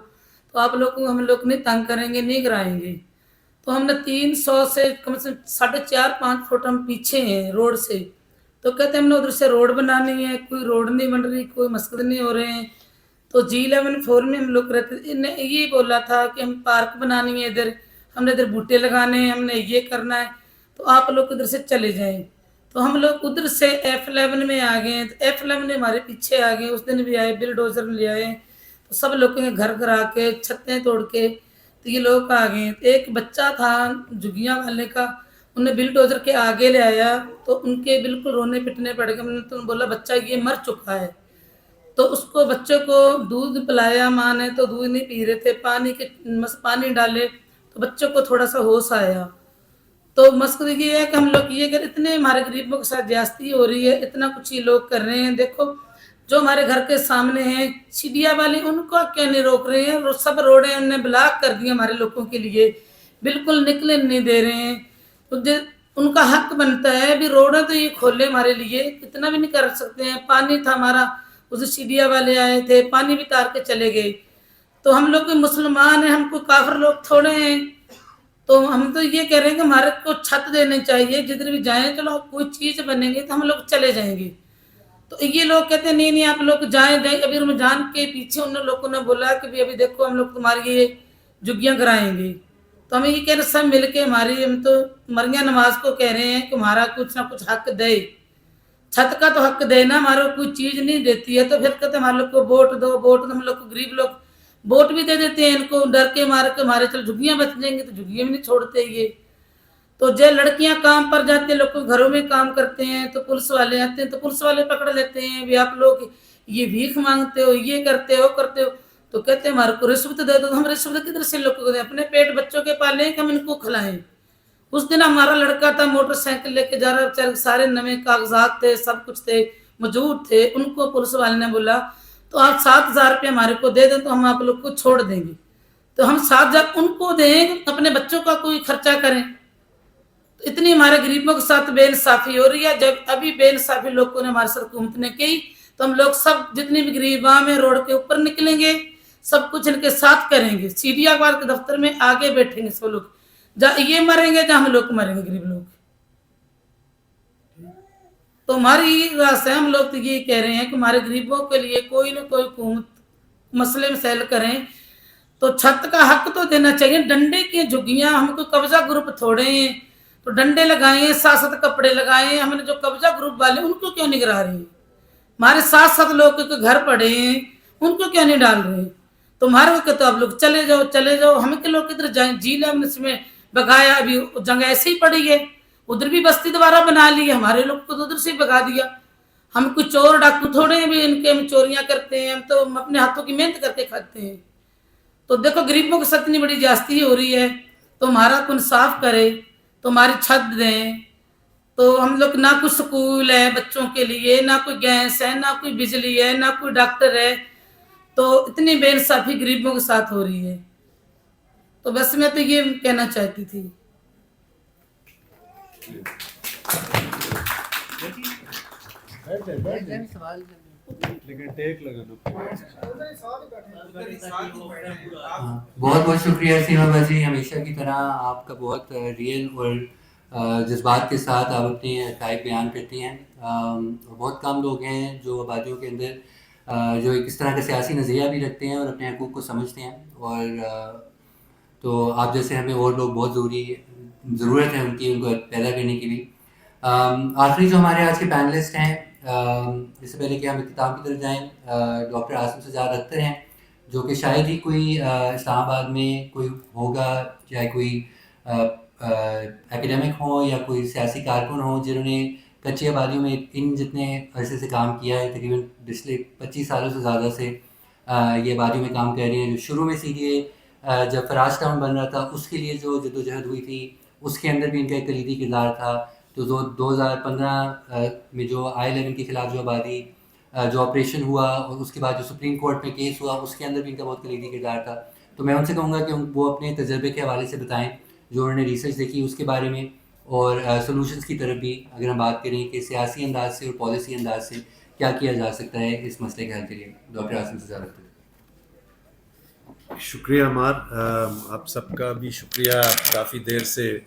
تو آپ لوگ کو ہم لوگ نہیں تنگ کریں گے، نہیں گرائیں گے. تو ہم نے 300 سے کم سے کم 4.5-5 فٹ ہم پیچھے ہیں روڈ سے. تو کہتے ہیں ہم نے ادھر سے روڈ بنانی ہے، کوئی روڈ نہیں بن رہی، کوئی مسجد نہیں ہو رہے ہیں. تو G11 4 میں ہم لوگ رہتے، ان نے یہ بولا تھا کہ ہم پارک بنانی ہے ادھر، ہم نے ادھر بوٹے لگانے ہیں، ہم نے یہ کرنا ہے، تو آپ لوگ ادھر سے چلے جائیں. تو ہم لوگ ادھر سے F11 میں آ گئے. تو F11 میں ہمارے پیچھے آ گئے. اس دن بھی آئے، بلڈوزر لے آئے، تو سب لوگوں کے گھر گرا کے چھتیں توڑ کے تو یہ لوگ آ گئے. ایک بچہ تھا جھگیاں والے کا، انہیں بلڈوزر کے آگے لے آیا، تو ان کے بالکل رونے پٹنے پڑ گئے. ہم نے تو بولا بچہ یہ مر چکا ہے. تو اس کو بچے کو دودھ پلایا ماں نے، تو دودھ نہیں پی رہے تھے، پانی ڈالے تو بچوں کو تھوڑا سا ہوش آیا. تو مقصد یہ ہے کہ ہم لوگ یہ کہ اتنے ہمارے غریبوں کے ساتھ زیادتی ہو رہی ہے، اتنا کچھ یہ لوگ کر رہے ہیں. دیکھو جو ہمارے گھر کے سامنے ہیں سیڈیا والے، ان کو کیا نہیں روک رہے ہیں، سب روڈیں انہوں نے بلاک کر دی ہمارے لوگوں کے لیے، بالکل نکلے نہیں دے رہے ہیں. تو ان کا حق بنتا ہے بھی روڈیں تو یہ کھولے ہمارے لیے، اتنا بھی نہیں کر سکتے ہیں. پانی تھا ہمارا، اسے سیڈیا والے آئے تھے، پانی بھی تار کے چلے گئے. تو ہم لوگ مسلمان ہیں، ہم کو کافر لوگ تھوڑے ہیں. تو ہم تو یہ کہہ رہے ہیں کہ ہمارے کو چھت دینے چاہیے، جدھر بھی جائیں چلو کوئی چیز بنے گی تو ہم لوگ چلے جائیں گے. تو یہ لوگ کہتے ہیں نہیں آپ لوگ جائیں. ابھی رمضان کے پیچھے ان لوگوں نے بولا کہ ابھی دیکھو ہم لوگ تمہاری یہ جھگیاں کرائیں گے. تو ہمیں یہ کہہ رہے سب مل کے ہماری، ہم تو مرگیاں نماز کو کہہ رہے ہیں کہ ہمارا کچھ نہ کچھ حق دے. چھت کا تو حق دینا، ہمارا کوئی چیز نہیں دیتی ہے. تو پھر کہتے ہیں ہمارے لوگ کو ووٹ دو، ووٹ دو. ہم لوگ کو غریب لوگ ووٹ بھی دے دیتے ہیں ان کو، ڈر کے مارے کے ہمارے چل جھگیاں بچ جائیں گے، تو جھگیاں بھی نہیں چھوڑتے یہ. تو جو لڑکیاں کام پر جاتے ہیں، لوگ گھروں میں کام کرتے ہیں، تو پولیس والے آتے ہیں تو پولیس والے پکڑ لیتے ہیں بھی آپ لوگ یہ بھیک مانگتے ہو، یہ کرتے ہو کرتے ہو. تو کہتے ہیں ہمارے کو رشوت دے دو. تو ہم رشوت کدھر سے لوگوں کو دیں؟ اپنے پیٹ بچوں کے پالیں کہ ہم ان کو کھلائیں. اس دن ہمارا لڑکا تھا موٹر سائیکل لے کے جا رہا، بیچارے سارے نئے کاغذات تھے، سب کچھ تھے، موجود تھے. ان کو پولیس والے نے بولا تو آپ 7,000 روپے ہمارے کو دے دیں تو ہم آپ لوگ کو چھوڑ دیں گے. تو ہم 7,000 ان کو دیں، اپنے بچوں کا کوئی خرچہ کریں. اتنی ہمارے غریبوں کے ساتھ بے انصافی ہو رہی ہے. جب ابھی بے انصافی لوگوں نے ہمارے ساتھ حکومت نے کی، تو ہم لوگ سب جتنی بھی غریب عوام ہیں روڈ کے اوپر نکلیں گے، سب کچھ ان کے ساتھ کریں گے. سیڈیا والے کے دفتر میں آگے بیٹھیں گے سب لوگ، جہاں یہ مریں گے جہاں ہم لوگ مریں گے غریب لوگ. تو ہماری یہ راستہ ہے. ہم لوگ تو یہ کہہ رہے ہیں کہ ہمارے غریبوں کے لیے کوئی نہ کوئی حکومت مسئلے مسائل کریں. تو چھت کا حق تو دینا چاہیے. ڈنڈے کی جھگیاں، ہم کو قبضہ گروپ تھوڑے ہیں تو ڈنڈے لگائیں، 7 کپڑے لگائیں. ہم نے جو قبضہ گروپ والے ان کو کیوں نہیں گرا رہے ہیں؟ ہمارے 7 لوگ کے گھر پڑے ہیں، ان کو کیوں نہیں ڈال رہے ہیں؟ تو ہمارے کو کہتے آپ لوگ چلے جاؤ چلے جاؤ. ہم کے لوگ کدھر جائیں؟ G11 میں بگایا، ابھی جنگ ایسے ہی پڑی ہے، ادھر بھی بستی دوبارہ بنا لی ہے، ہمارے لوگ کو تو ادھر سے ہی بگا دیا. ہم کوئی چور ڈاکو تھوڑے ہیں بھی ان کے ہم چوریاں کرتے ہیں. ہم تو اپنے ہاتھوں کی محنت کر کے کھاتے ہیں. تو دیکھو غریبوں کے ساتھ اتنی بڑی زیادتی ہو رہی ہے، تو ہمارا کو انصاف کرے، تو ہماری چھت دیں. تو ہم لوگ نہ کوئی سکول ہے بچوں کے لیے، نہ کوئی گیس ہے، نہ کوئی بجلی ہے، نہ کوئی ڈاکٹر ہے. تو اتنی بے انصافی غریبوں کے ساتھ ہو رہی ہے. تو بس میں تو یہ کہنا چاہتی تھی. بہت بہت شکریہ سیما بازی. ہمیشہ کی طرح آپ کا بہت ریئل اور جذبات کے ساتھ آپ اپنے حقائق بیان کرتی ہیں. بہت کم لوگ ہیں جو آبادیوں کے اندر جو اس طرح کا سیاسی نظریہ بھی رکھتے ہیں اور اپنے حقوق کو سمجھتے ہیں. اور تو آپ جیسے ہمیں اور لوگ بہت ضرورت ہے ان کی، ان کو پیدا کرنے کی بھی. آخری جو ہمارے آج کے پینلسٹ ہیں، اس سے پہلے کہ ہم اختتام کی طرف جائیں، ڈاکٹر عاصم سجاد اختر ہیں، جو کہ شاید ہی کوئی اسلام آباد میں کوئی ہوگا، چاہے کوئی ایکیڈیمک ہوں یا کوئی سیاسی کارکن ہوں، جنہوں نے کچی آبادیوں میں ان جتنے عرصے سے کام کیا ہے، تقریباً پچھلے 25 سالوں سے زیادہ سے یہ آبادیوں میں کام کر رہے ہیں. جو شروع میں CDA جب فراز ٹاؤن بن رہا تھا اس کے لیے جو جدوجہد ہوئی تھی، اس کے اندر بھی ان کا ایک کلیدی کردار تھا. تو 2015 میں جو I-11 کے خلاف جو آبادی جو آپریشن ہوا، اور اس کے بعد جو سپریم کورٹ میں کیس ہوا، اس کے اندر بھی ان کا بہت کلیدی کردار تھا. تو میں ان سے کہوں گا کہ وہ اپنے تجربے کے حوالے سے بتائیں، جو انہوں نے ریسرچ دیکھی اس کے بارے میں، اور سولوشنس کی طرف بھی اگر ہم بات کریں کہ سیاسی انداز سے اور پالیسی انداز سے کیا کیا جا سکتا ہے اس مسئلے کے حل کے لیے. ڈاکٹر عاصم سجاد اختر. شکریہ عمار، آپ سب کا بھی شکریہ. آپ کافی دیر سے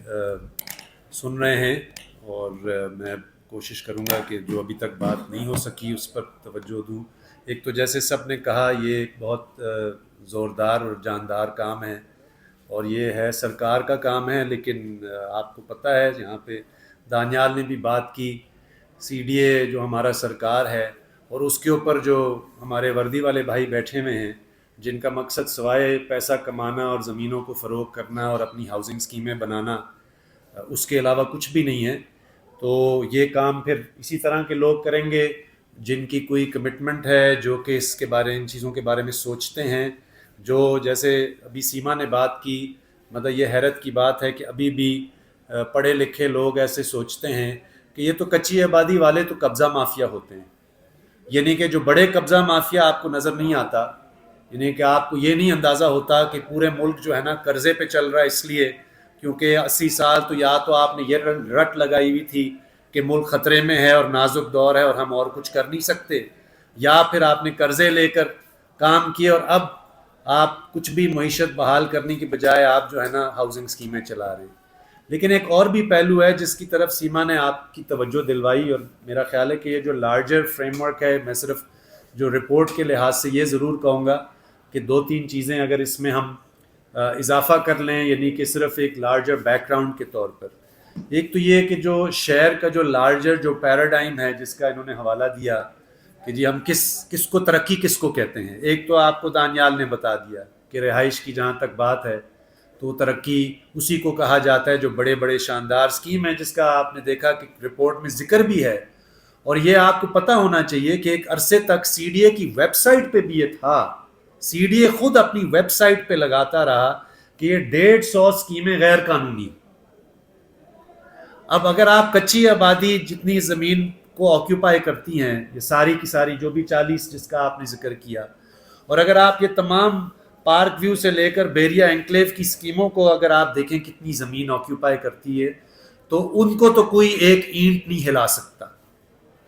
سن رہے ہیں، اور میں کوشش کروں گا کہ جو ابھی تک بات نہیں ہو سکی اس پر توجہ دوں. ایک تو جیسے سب نے کہا، یہ ایک بہت زوردار اور جاندار کام ہے، اور یہ ہے سرکار کا کام ہے. لیکن آپ کو پتہ ہے، یہاں پہ دانیال نے بھی بات کی، CDA جو ہمارا سرکار ہے، اور اس کے اوپر جو ہمارے وردی والے بھائی بیٹھے ہوئے ہیں، جن کا مقصد سوائے پیسہ کمانا اور زمینوں کو فروغ کرنا اور اپنی ہاؤسنگ اسکیمیں بنانا، اس کے علاوہ کچھ بھی نہیں ہے. تو یہ کام پھر اسی طرح کے لوگ کریں گے جن کی کوئی کمٹمنٹ ہے، جو کہ اس کے بارے، ان چیزوں کے بارے میں سوچتے ہیں. جو جیسے ابھی سیما نے بات کی، مطلب یہ حیرت کی بات ہے کہ ابھی بھی پڑھے لکھے لوگ ایسے سوچتے ہیں کہ یہ تو کچی آبادی والے تو قبضہ مافیا ہوتے ہیں. یعنی کہ جو بڑے قبضہ مافیا آپ کو نظر نہیں آتا، یعنی کہ آپ کو یہ نہیں اندازہ ہوتا کہ پورے ملک جو ہے نا قرضے پہ چل رہا ہے، اس لیے کیونکہ 80 سال تو یا تو آپ نے یہ رٹ لگائی ہوئی تھی کہ ملک خطرے میں ہے اور نازک دور ہے اور ہم اور کچھ کر نہیں سکتے، یا پھر آپ نے قرضے لے کر کام کیے اور اب آپ کچھ بھی معیشت بحال کرنے کی بجائے آپ جو ہے نا ہاؤسنگ اسکیمیں چلا رہے ہیں. لیکن ایک اور بھی پہلو ہے جس کی طرف سیما نے آپ کی توجہ دلوائی، اور میرا خیال ہے کہ یہ جو لارجر فریم ورک ہے، میں صرف جو رپورٹ کے لحاظ سے یہ ضرور کہوں گا کہ 2-3 چیزیں اگر اس میں ہم اضافہ کر لیں، یعنی کہ صرف ایک لارجر بیک گراؤنڈ کے طور پر. ایک تو یہ کہ جو شہر کا جو لارجر جو پیراڈائم ہے، جس کا انہوں نے حوالہ دیا کہ جی ہم کس کو ترقی کس کو کہتے ہیں. ایک تو آپ کو دانیال نے بتا دیا کہ رہائش کی جہاں تک بات ہے تو ترقی اسی کو کہا جاتا ہے جو بڑے بڑے شاندار اسکیم ہیں، جس کا آپ نے دیکھا کہ رپورٹ میں ذکر بھی ہے. اور یہ آپ کو پتہ ہونا چاہیے کہ ایک عرصے تک CDA کی ویب سائٹ پہ بھی یہ تھا، CDA خود اپنی ویب سائٹ پہ لگاتا رہا کہ یہ 150 اسکیمیں غیر قانونی. اب اگر آپ کچی آبادی جتنی زمین کو آکیوپائی کرتی ہیں، یہ ساری کی ساری جو بھی 40 جس کا آپ نے ذکر کیا، اور اگر آپ یہ تمام پارک ویو سے لے کر بیریا انکلیو کی اسکیموں کو اگر آپ دیکھیں کتنی زمین آکیوپائی کرتی ہے، تو ان کو تو کوئی ایک اینٹ نہیں ہلا سکتا.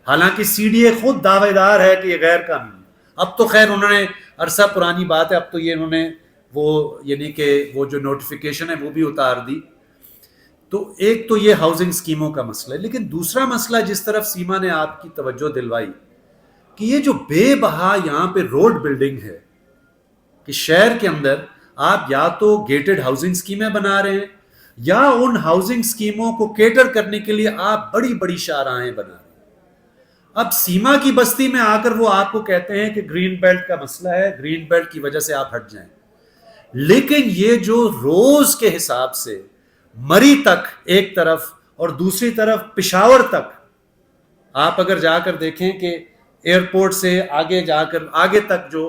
حالانکہ CDA خود دعوے دار ہے کہ یہ غیر قانونی. اب تو خیر انہوں نے، عرصہ پرانی بات ہے، اب تو یہ انہوں نے وہ یعنی کہ وہ جو نوٹیفیکیشن ہے وہ بھی اتار دی. تو ایک تو یہ ہاؤسنگ اسکیموں کا مسئلہ ہے. لیکن دوسرا مسئلہ جس طرف سیما نے آپ کی توجہ دلوائی کہ یہ جو بے بہا یہاں پہ روڈ بلڈنگ ہے، کہ شہر کے اندر آپ یا تو گیٹڈ ہاؤسنگ اسکیمیں بنا رہے ہیں، یا ان ہاؤسنگ اسکیموں کو کیٹر کرنے کے لیے آپ بڑی بڑی شاہراہیں بنا رہے ہیں. اب سیما کی بستی میں آ کر وہ آپ کو کہتے ہیں کہ گرین بیلٹ کا مسئلہ ہے، گرین بیلٹ کی وجہ سے آپ ہٹ جائیں. لیکن یہ جو روز کے حساب سے مری تک ایک طرف اور دوسری طرف پشاور تک، آپ اگر جا کر دیکھیں کہ ایئرپورٹ سے آگے جا کر آگے تک جو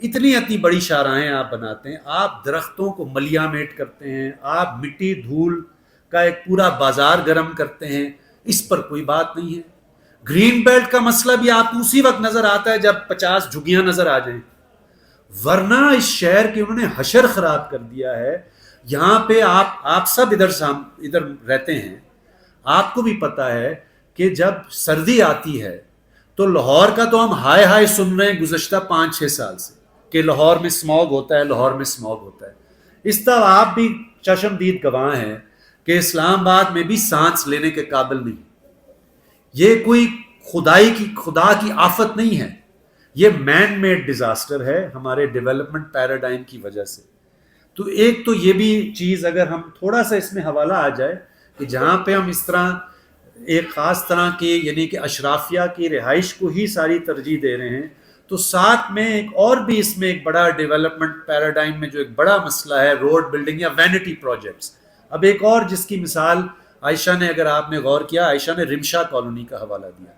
اتنی بڑی شاہراہیں آپ بناتے ہیں، آپ درختوں کو ملیامیٹ کرتے ہیں، آپ مٹی دھول کا ایک پورا بازار گرم کرتے ہیں، اس پر کوئی بات نہیں ہے. گرین بیلٹ کا مسئلہ بھی آپ کو اسی وقت نظر آتا ہے جب 50 جھگیاں نظر آ جائیں، ورنہ اس شہر کے انہوں نے حشر خراب کر دیا ہے. یہاں پہ آپ سب ادھر رہتے ہیں، آپ کو بھی پتا ہے کہ جب سردی آتی ہے تو لاہور کا تو ہم ہائے سن رہے ہیں گزشتہ 5-6 سال سے کہ لاہور میں اسموگ ہوتا ہے، لاہور میں اسموگ ہوتا ہے. اس طرح آپ بھی چشمدید گواہ ہیں کہ اسلام آباد میں بھی سانس لینے کے قابل نہیں. یہ کوئی خدا کی آفت نہیں ہے، یہ مین میڈ ڈیزاسٹر ہے ہمارے ڈیولپمنٹ پیراڈائم کی وجہ سے. تو ایک تو یہ بھی چیز اگر ہم تھوڑا سا اس میں حوالہ آ جائے کہ جہاں پہ ہم اس طرح ایک خاص طرح کی یعنی کہ اشرافیہ کی رہائش کو ہی ساری ترجیح دے رہے ہیں، تو ساتھ میں ایک اور بھی اس میں ایک بڑا ڈیولپمنٹ پیراڈائم میں جو ایک بڑا مسئلہ ہے روڈ بلڈنگ یا وینٹی پروجیکٹس. اب ایک اور جس کی مثال عائشہ نے، اگر آپ نے غور کیا، عائشہ نے رمشا کالونی کا حوالہ دیا.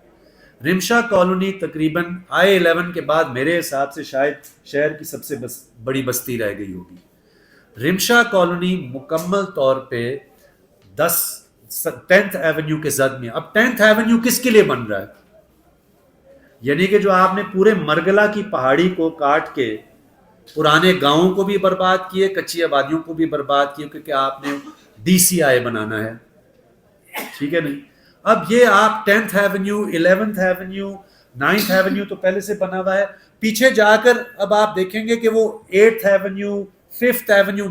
رمشا کالونی تقریباً I-11 کے بعد میرے حساب سے شاید شہر کی سب سے بڑی بستی رہ گئی ہوگی. رمشا کالونی مکمل طور پہ 10th ایونیو کے زد میں. اب 10th ایونیو کس کے لیے بن رہا ہے؟ یعنی کہ جو آپ نے پورے مرگلا کی پہاڑی کو کاٹ کے پرانے گاؤں کو بھی برباد کیے، کچی آبادیوں کو بھی برباد کیے، کیونکہ آپ نے DCI بنانا ہے، ٹھیک ہے نہیں. اب یہ آپ 10th avenue, 11th avenue, 9th avenue تو پہلے سے بنا ہوا ہے. پیچھے جا کر اب آپ دیکھیں گے کہ وہ 8th ایونیو، 5th ایونیو،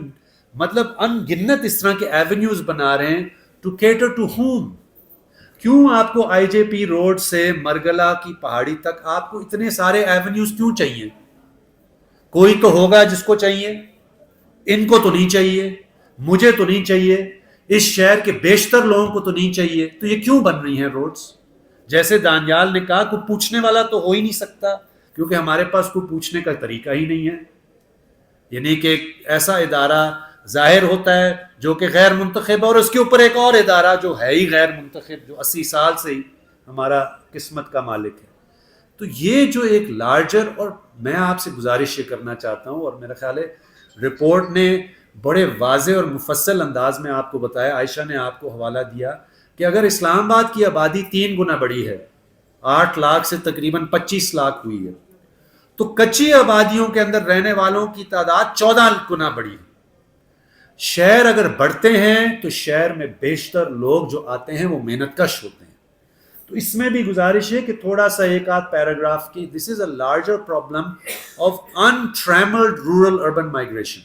مطلب ان گنت اس طرح کے ایونیوز بنا رہے ہیں. To cater to home? کیوں آپ کو IJP روڈ سے مرگلا کی پہاڑی تک آپ کو اتنے سارے ایونیوز کیوں چاہیے؟ کوئی تو ہوگا جس کو چاہیے، ان کو تو نہیں چاہیے، مجھے تو نہیں چاہیے، اس شہر کے بیشتر لوگوں کو تو نہیں چاہیے. تو یہ کیوں بن رہی ہیں روڈز؟ جیسے دانیال نے کہا، کوئی پوچھنے والا تو ہو ہی نہیں سکتا، کیونکہ ہمارے پاس کوئی پوچھنے کا طریقہ ہی نہیں ہے. یعنی کہ ایک ایسا ادارہ ظاہر ہوتا ہے جو کہ غیر منتخب، اور اس کے اوپر ایک اور ادارہ جو ہے ہی غیر منتخب، جو 80 سال سے ہی ہمارا قسمت کا مالک ہے. تو یہ جو ایک لارجر، اور میں آپ سے گزارش یہ کرنا چاہتا ہوں، اور میرا خیال ہے رپورٹ نے بڑے واضح اور مفصل انداز میں آپ کو بتایا، عائشہ نے آپ کو حوالہ دیا کہ اگر اسلام آباد کی آبادی 3 گنا بڑی ہے، 8 لاکھ سے تقریباً 25 لاکھ ہوئی ہے، تو کچی آبادیوں کے اندر رہنے والوں کی تعداد 14 گنا بڑی ہے. شہر اگر بڑھتے ہیں تو شہر میں بیشتر لوگ جو آتے ہیں وہ محنت کش ہوتے ہیں. تو اس میں بھی گزارش ہے کہ تھوڑا سا ایک آدھ پیراگراف کی، this is a larger problem of entrammelled rural urban migration.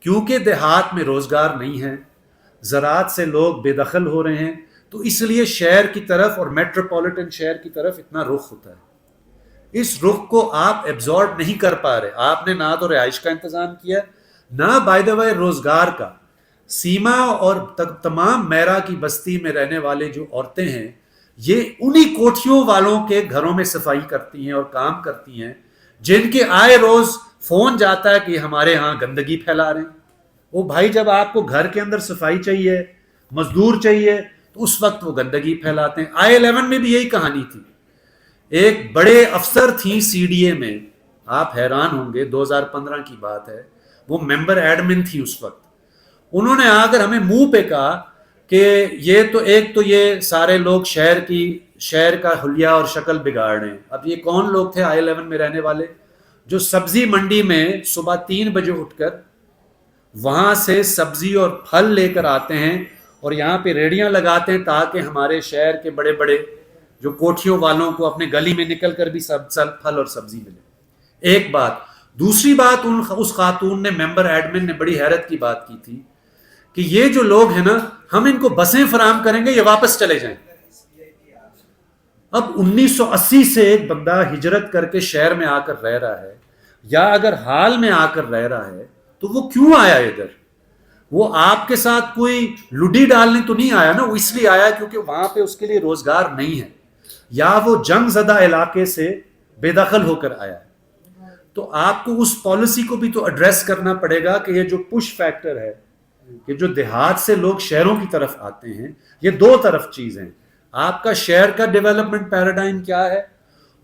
کیونکہ دیہات میں روزگار نہیں ہے، زراعت سے لوگ بے دخل ہو رہے ہیں، تو اس لیے شہر کی طرف اور میٹروپولیٹن شہر کی طرف اتنا رخ ہوتا ہے. اس رخ کو آپ ایبزارب نہیں کر پا رہے. آپ نے نہ تو رہائش کا انتظام کیا، نہ بائی دا وے روزگار کا. سیما اور تمام میرا کی بستی میں رہنے والے جو عورتیں ہیں، یہ انہی کوٹھیوں والوں کے گھروں میں صفائی کرتی ہیں اور کام کرتی ہیں، جن کے آئے روز فون جاتا ہے کہ ہمارے ہاں گندگی پھیلا رہے ہیں. وہ بھائی جب آپ کو گھر کے اندر صفائی چاہیے، مزدور چاہیے، تو اس وقت وہ گندگی پھیلاتے ہیں. I-11 میں بھی یہی کہانی تھی. ایک بڑے افسر تھیں CDA میں، آپ حیران ہوں گے، 2015 کی بات ہے، وہ ممبر ایڈمن تھی اس وقت. انہوں نے آ کر ہمیں منہ پہ کہا کہ ایک تو یہ سارے لوگ شہر کا حلیہ اور شکل بگاڑ رہے ہیں. اب یہ کون لوگ تھے I-11 میں رہنے والے؟ جو سبزی منڈی میں صبح 3 بجے اٹھ کر وہاں سے سبزی اور پھل لے کر آتے ہیں اور یہاں پہ ریڑیاں لگاتے ہیں تاکہ ہمارے شہر کے بڑے بڑے جو کوٹھیوں والوں کو اپنے گلی میں نکل کر بھی پھل اور سبزی ملے. ایک بات. دوسری بات، اس خاتون نے، ممبر ایڈمن نے بڑی حیرت کی بات کی تھی کہ یہ جو لوگ ہیں نا، ہم ان کو بسیں فراہم کریں گے، یہ واپس چلے جائیں. اب 1980 سے ایک بندہ ہجرت کر کے شہر میں آ کر رہ رہا ہے، یا اگر حال میں آ کر رہ رہا ہے، تو وہ کیوں آیا ادھر؟ وہ آپ کے ساتھ کوئی لڈی ڈالنے تو نہیں آیا نا، وہ اس لیے آیا کیونکہ وہاں پہ اس کے لیے روزگار نہیں ہے، یا وہ جنگ زدہ علاقے سے بے دخل ہو کر آیا ہے. تو آپ کو اس پالیسی کو بھی تو ایڈریس کرنا پڑے گا کہ یہ جو پش فیکٹر ہے، کہ جو دیہات سے لوگ شہروں کی طرف آتے ہیں، یہ 2 طرف چیز ہیں. آپ کا شہر کا ڈیولپمنٹ پیراڈائم کیا ہے،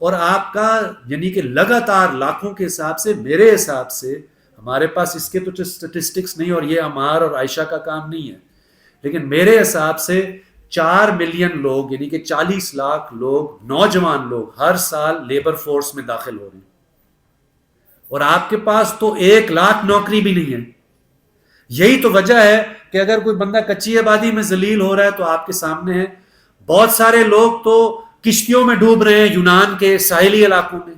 اور آپ کا یعنی کہ لگاتار لاکھوں کے حساب سے، میرے حساب سے، ہمارے پاس اس کے تو اسٹیٹسٹکس نہیں، اور یہ عمار اور عائشہ کا کام نہیں ہے، لیکن میرے حساب سے 4 ملین لوگ یعنی کہ 40 لاکھ لوگ، نوجوان لوگ ہر سال لیبر فورس میں داخل ہو رہے ہیں، اور آپ کے پاس تو 1 لاکھ نوکری بھی نہیں ہے. یہی تو وجہ ہے کہ اگر کوئی بندہ کچی آبادی میں ذلیل ہو رہا ہے تو آپ کے سامنے ہے. بہت سارے لوگ تو کشتیوں میں ڈوب رہے ہیں یونان کے ساحلی علاقوں میں.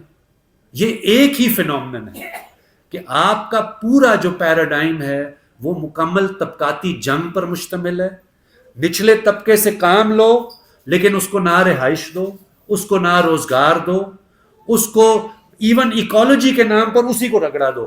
یہ ایک ہی فینومنن ہے کہ آپ کا پورا جو پیراڈائم ہے وہ مکمل طبقاتی جنگ پر مشتمل ہے. نچلے طبقے سے کام لو، لیکن اس کو نہ رہائش دو، اس کو نہ روزگار دو، اس کو ایون ایکالوجی کے نام پر اسی کو رگڑا دو.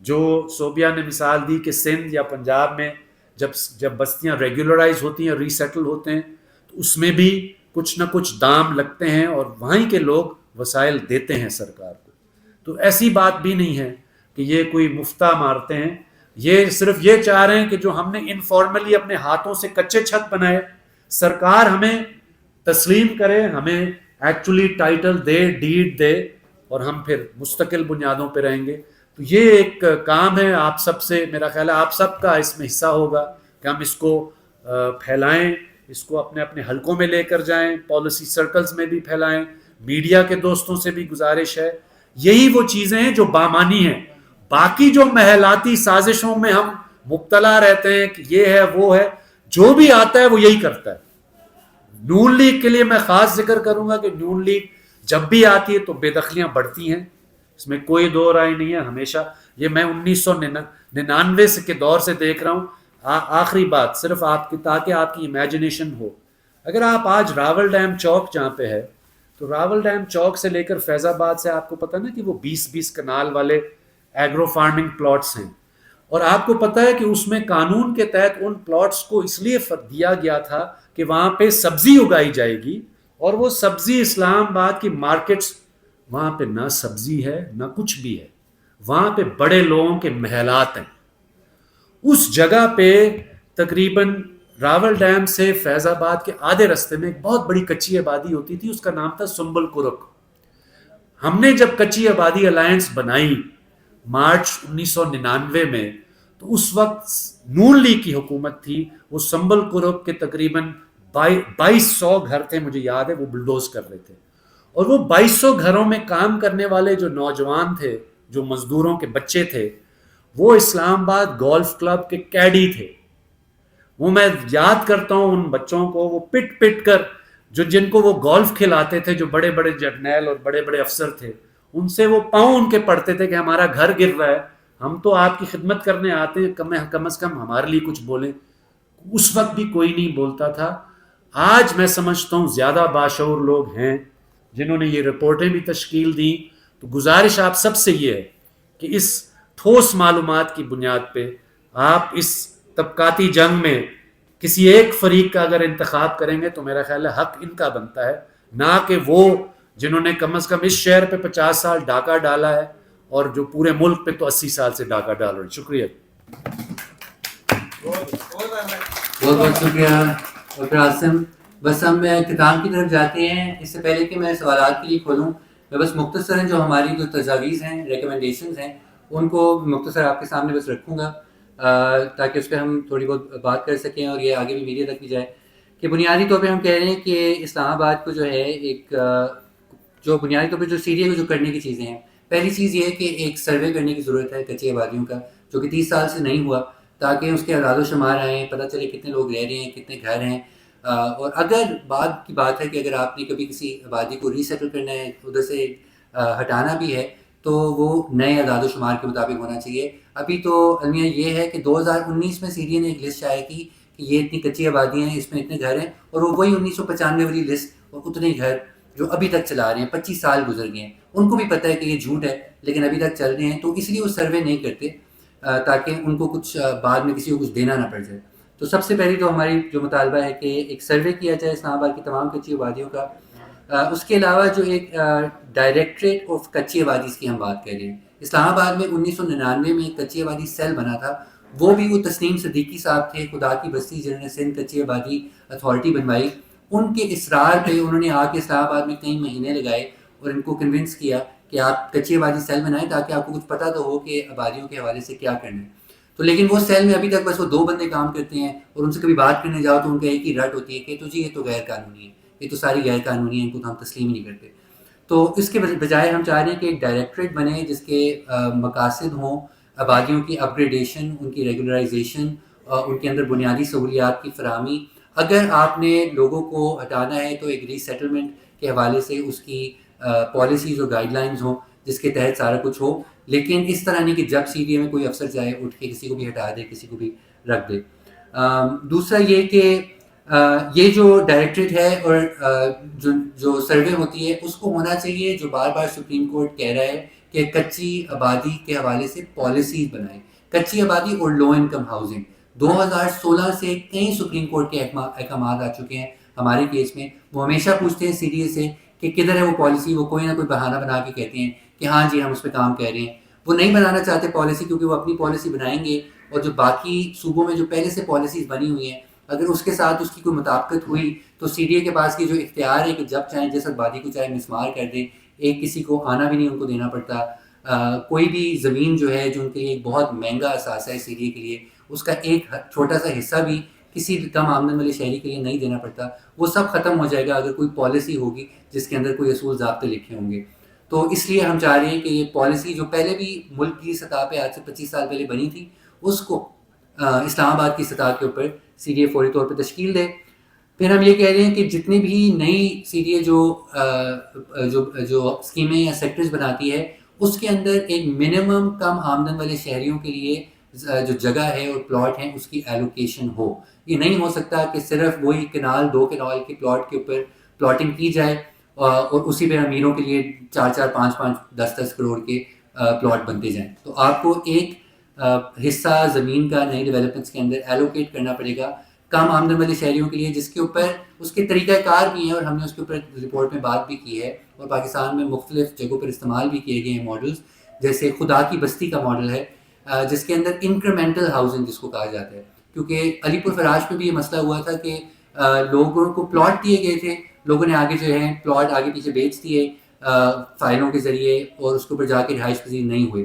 جو صوبیہ نے مثال دی کہ سندھ یا پنجاب میں جب بستیاں ریگولرائز ہوتی ہیں اور ریسیٹل ہوتے ہیں تو اس میں بھی کچھ نہ کچھ دام لگتے ہیں اور وہیں کے لوگ وسائل دیتے ہیں سرکار کو. تو ایسی بات بھی نہیں ہے کہ یہ کوئی مفتہ مارتے ہیں. یہ صرف یہ چاہ رہے ہیں کہ جو ہم نے انفارملی اپنے ہاتھوں سے کچے چھت بنائے سرکار ہمیں تسلیم کرے, ہمیں actually title they, did they, اور ہم پھر مستقل بنیادوں پہ رہیں گے. تو یہ ایک کام ہے آپ سب سے, میرا خیال ہے آپ سب کا اس میں حصہ ہوگا کہ ہم اس کو پھیلائیں, اس کو اپنے اپنے حلقوں میں لے کر جائیں, پالیسی سرکلز میں بھی پھیلائیں. میڈیا کے دوستوں سے بھی گزارش ہے, یہی وہ چیزیں ہیں جو بامانی ہیں. باقی جو محلاتی سازشوں میں ہم مبتلا رہتے ہیں کہ یہ ہے وہ ہے, جو بھی آتا ہے وہ یہی کرتا ہے. نون لیگ کے لیے میں خاص ذکر کروں گا کہ نون لیگ جب بھی آتی ہے تو بے دخلیاں بڑھتی ہیں, اس میں کوئی دو رائے نہیں ہے. ہمیشہ یہ میں 1999 کے دور سے دیکھ رہا ہوں. آخری بات صرف آپ کی تاکہ آپ کی امیجنیشن ہو, اگر آپ آج راول ڈیم چوک جہاں پہ ہے تو راول ڈیم چوک سے لے کر فیض آباد سے آپ کو پتہ نا کہ وہ 20 کنال والے ایگرو فارمنگ پلاٹس ہیں, اور آپ کو پتہ ہے کہ اس میں قانون کے تحت ان پلاٹس کو اس لیے دیا گیا تھا کہ وہاں پہ سبزی اگائی جائے گی, اور وہ سبزی اسلام آباد کی مارکیٹس, وہاں پہ نہ سبزی ہے نہ کچھ بھی ہے, وہاں پہ بڑے لوگوں کے محلات ہیں. اس جگہ پہ تقریباً راول ڈیم سے فیض آباد کے آدھے رستے میں ایک بہت بڑی کچی آبادی ہوتی تھی, اس کا نام تھا سنبل کرک. ہم نے جب کچی آبادی الائنس بنائی مارچ 1999 میں, تو اس وقت نون لیگ کی حکومت تھی. وہ سنبل کرک کے تقریباً 2200 گھر تھے, مجھے یاد ہے, وہ بلڈوز کر رہے تھے, اور وہ 2200 گھروں میں کام کرنے والے جو نوجوان تھے, جو مزدوروں کے بچے تھے, وہ اسلام آباد گولف کلب کے کیڈی تھے. وہ میں یاد کرتا ہوں ان بچوں کو, وہ پٹ پٹ کر جن کو وہ گولف کھلاتے تھے, جو بڑے بڑے جرنیل اور بڑے بڑے افسر تھے, ان سے وہ پاؤں ان کے پڑتے تھے کہ ہمارا گھر گر رہا ہے, ہم تو آپ کی خدمت کرنے آتے ہیں, کم از کم ہمارے لیے کچھ بولیں. اس وقت بھی کوئی نہیں بولتا تھا. آج میں سمجھتا ہوں زیادہ باشعور لوگ ہیں جنہوں نے یہ رپورٹیں بھی تشکیل دیں. تو گزارش آپ سب سے یہ ہے کہ اس ٹھوس معلومات کی بنیاد پہ آپ اس طبقاتی جنگ میں کسی ایک فریق کا اگر انتخاب کریں گے تو میرا خیال ہے حق ان کا بنتا ہے, نہ کہ وہ جنہوں نے کم از کم اس شہر پہ 50 سال ڈاکہ ڈالا ہے, اور جو پورے ملک پہ تو 80 سال سے ڈاکہ ڈال رہے ہیں. شکریہ. بہت بہت شکریہ ڈاکٹر عاصم. بس ہم اختتام کی طرف جاتے ہیں. اس سے پہلے کہ میں سوالات کے لیے کھولوں, میں بس مختصراً جو ہماری جو تجاویز ہیں, ریکمنڈیشنز ہیں, ان کو مختصر آپ کے سامنے بس رکھوں گا تاکہ اس پہ ہم تھوڑی بہت بات کر سکیں اور یہ آگے بھی میڈیا تک بھی جائے. کہ بنیادی طور پہ ہم کہہ رہے ہیں کہ اسلام آباد کو جو ہے ایک جو بنیادی طور پہ جو سیریے کو جو کرنے کی چیزیں ہیں, پہلی چیز یہ ہے کہ ایک سروے کرنے کی ضرورت ہے کچی آبادیوں کا, جو کہ 30 سال سے نہیں ہوا, تاکہ اس کے اعداد و شمار آئیں, پتہ چلے کتنے لوگ رہ رہے ہیں, کتنے گھر ہیں. اور اگر بعد کی بات ہے کہ اگر آپ نے کبھی کسی آبادی کو ری سیٹل کرنا ہے, ادھر سے ہٹانا بھی ہے, تو وہ نئے اعداد و شمار کے مطابق ہونا چاہیے. ابھی تو المیہ یہ ہے کہ 2019 میں سیریے نے ایک لسٹ شائع کی کہ یہ اتنی کچی آبادیاں ہیں, اس میں اتنے گھر ہیں, اور وہ وہی 1995 والی لسٹ اور اتنے گھر جو ابھی تک چلا رہے ہیں. 25 سال گزر گئے ہیں, ان کو بھی پتہ ہے کہ یہ جھوٹ ہے لیکن ابھی تک چل رہے ہیں. تو اس لیے وہ سروے نہیں کرتے تاکہ ان کو کچھ بعد میں کسی کو کچھ دینا نہ پڑ جائے. تو سب سے پہلی تو ہماری جو مطالبہ ہے کہ ایک سروے کیا جائے اسلام آباد کی تمام کچی آبادیوں کا. اس کے علاوہ جو ایک ڈائریکٹریٹ آف کچی آبادیز کی ہم بات کر رہے ہیں, اسلام آباد میں 1999 میں ایک کچی آبادی سیل بنا تھا. وہ بھی وہ تسنیم صدیقی صاحب تھے, خدا کی بستی, جنہوں نے سندھ کچی آبادی اتھارٹی بنوائی. ان کے اصرار پہ انہوں نے آ کے اسلام آباد میں کئی مہینے لگائے اور ان کو کنونس کیا کہ آپ کچی آبادی سیل بنائیں تاکہ آپ کو کچھ پتہ تو ہو کہ آبادیوں کے حوالے سے کیا کرنا ہے. تو لیکن وہ سیل میں ابھی تک بس وہ 2 بندے کام کرتے ہیں, اور ان سے کبھی بات کرنے جاؤ تو ان کا ایک ہی رٹ ہوتی ہے کہ تو جی یہ تو غیر قانونی ہے, یہ تو ساری غیر قانونی ہے, ان کو تو ہم تسلیم ہی نہیں کرتے. تو اس کے بجائے ہم چاہ رہے ہیں کہ ایک ڈائریکٹریٹ بنے جس کے مقاصد ہوں آبادیوں کی اپ گریڈیشن, ان کی ریگولرائزیشن, ان کے اندر بنیادی سہولیات کی فراہمی. اگر آپ نے لوگوں کو ہٹانا ہے تو ایک ری سیٹلمنٹ کے حوالے سے اس کی پالیسیز اور گائیڈ لائنز ہوں جس کے تحت سارا کچھ ہو, لیکن اس طرح نہیں کہ جب سی ڈی اے میں کوئی افسر جائے اٹھ کے کسی کو بھی ہٹا دے, کسی کو بھی رکھ دے. دوسرا یہ کہ یہ جو ڈائریکٹریٹ ہے اور جو سروے ہوتی ہے اس کو ہونا چاہیے جو بار بار سپریم کورٹ کہہ رہا ہے کہ کچی آبادی کے حوالے سے پالیسیز بنائیں. کچی آبادی اور لو انکم ہاؤسنگ 2016 سے کئی سپریم کورٹ کے احکامات آ چکے ہیں ہمارے کیس میں. وہ ہمیشہ پوچھتے ہیں سی ڈی اے سے کہ کدھر ہے وہ پالیسی. وہ کوئی نہ کوئی بہانہ بنا کے کہتے ہیں کہ ہاں جی ہم اس پہ کام کر رہے ہیں. وہ نہیں بنانا چاہتے پالیسی کیونکہ وہ اپنی پالیسی بنائیں گے اور جو باقی صوبوں میں جو پہلے سے پالیسیز بنی ہوئی ہیں اگر اس کے ساتھ اس کی کوئی مطابقت ہوئی تو سی ڈی اے کے پاس کی جو اختیار ہے کہ جب چاہیں جس آبادی کو چاہے مسمار کر دیں. ایک کسی کو آنا بھی نہیں ان کو دینا پڑتا. کوئی بھی زمین جو ہے جو ان کے لیے ایک بہت مہنگا اثاثہ ہے سی ڈی اے کے لیے اس کا ایک چھوٹا سا حصہ بھی کسی کم آمدن والے شہری کے لیے نہیں دینا پڑتا. وہ سب ختم ہو جائے گا اگر کوئی پالیسی ہوگی جس کے اندر کوئی اصول ضابطے لکھے ہوں گے. تو اس لیے ہم چاہ رہے ہیں کہ یہ پالیسی جو پہلے بھی ملک کی سطح پہ آج سے 25 سال پہلے بنی تھی اس کو اسلام آباد کی سطح کے اوپر سی ڈی اے فوری طور پہ تشکیل دے. پھر ہم یہ کہہ رہے ہیں کہ جتنی بھی نئی سی ڈی اے جو اسکیمیں یا سیکٹرز بناتی ہے اس کے اندر ایک منیمم کم آمدن والے شہریوں کے لیے جو جگہ ہے اور پلاٹ ہیں اس کی ایلوکیشن ہو. یہ نہیں ہو سکتا کہ صرف وہی کنال 2 کنال کے پلاٹ کے اوپر پلاٹنگ کی جائے اور اسی پہ امیروں کے لیے 4 5 10 کروڑ کے پلاٹ بنتے جائیں. تو آپ کو ایک حصہ زمین کا نئی ڈیولپمنٹس کے اندر ایلوکیٹ کرنا پڑے گا کم آمدن والے شہریوں کے لیے جس کے اوپر اس کے طریقہ کار بھی ہیں اور ہم نے اس کے اوپر رپورٹ میں بات بھی کی ہے اور پاکستان میں مختلف جگہوں پر استعمال بھی کیے گئے ہیں ماڈلز. جیسے خدا کی بستی کا ماڈل ہے جس کے اندر انکریمنٹل ہاؤسنگ جس کو کہا جاتا ہے. کیونکہ علی پور فراش میں بھی یہ مسئلہ ہوا تھا کہ لوگوں کو پلاٹ دیے گئے تھے, لوگوں نے آگے جو ہے پلاٹ آگے پیچھے بیچ دیے فائلوں کے ذریعے اور اس کے اوپر جا کے رہائش پذیر نہیں ہوئے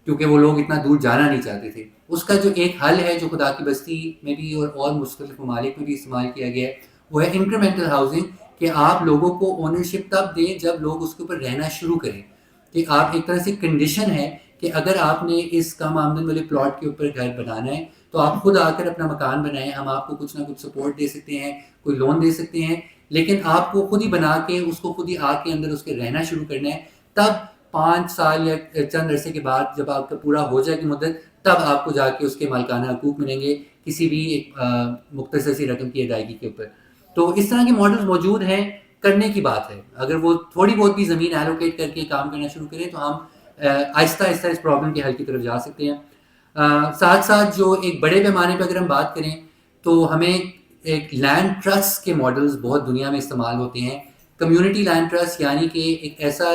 کیونکہ وہ لوگ اتنا دور جانا نہیں چاہتے تھے. اس کا جو ایک حل ہے جو خدا کی بستی میں بھی اور مختلف ممالک میں بھی استعمال کیا گیا ہے وہ ہے انکریمنٹل ہاؤسنگ, کہ آپ لوگوں کو اونرشپ تب دیں جب لوگ اس کے اوپر رہنا شروع کریں. کہ آپ ایک طرح سے کنڈیشن ہے کہ اگر آپ نے اس کم آمدن والے پلاٹ کے اوپر گھر بنانا ہے تو آپ خود آ کر اپنا مکان بنائیں, ہم آپ کو کچھ نہ کچھ سپورٹ دے سکتے ہیں, کوئی لون دے سکتے ہیں, لیکن آپ کو خود ہی بنا کے اس کو خود ہی آ کے اندر اس کے رہنا شروع کرنا ہے. تب 5 سال یا چند عرصے کے بعد جب آپ کا پورا ہو جائے گی مدت تب آپ کو جا کے اس کے مالکانہ حقوق ملیں گے کسی بھی ایک مختصر سی رقم کی ادائیگی کے اوپر. تو اس طرح کے ماڈلز موجود ہیں, کرنے کی بات ہے. اگر وہ تھوڑی بہت بھی زمین ایلوکیٹ کر کے کام کرنا شروع کریں تو ہم آہستہ آہستہ اس پرابلم کے حل کی طرف جا سکتے ہیں. ساتھ ساتھ جو ایک بڑے پیمانے پہ اگر ہم بات کریں تو ہمیں ایک لینڈ ٹرسٹ کے ماڈلز بہت دنیا میں استعمال ہوتے ہیں. کمیونٹی لینڈ ٹرسٹ یعنی کہ ایک ایسا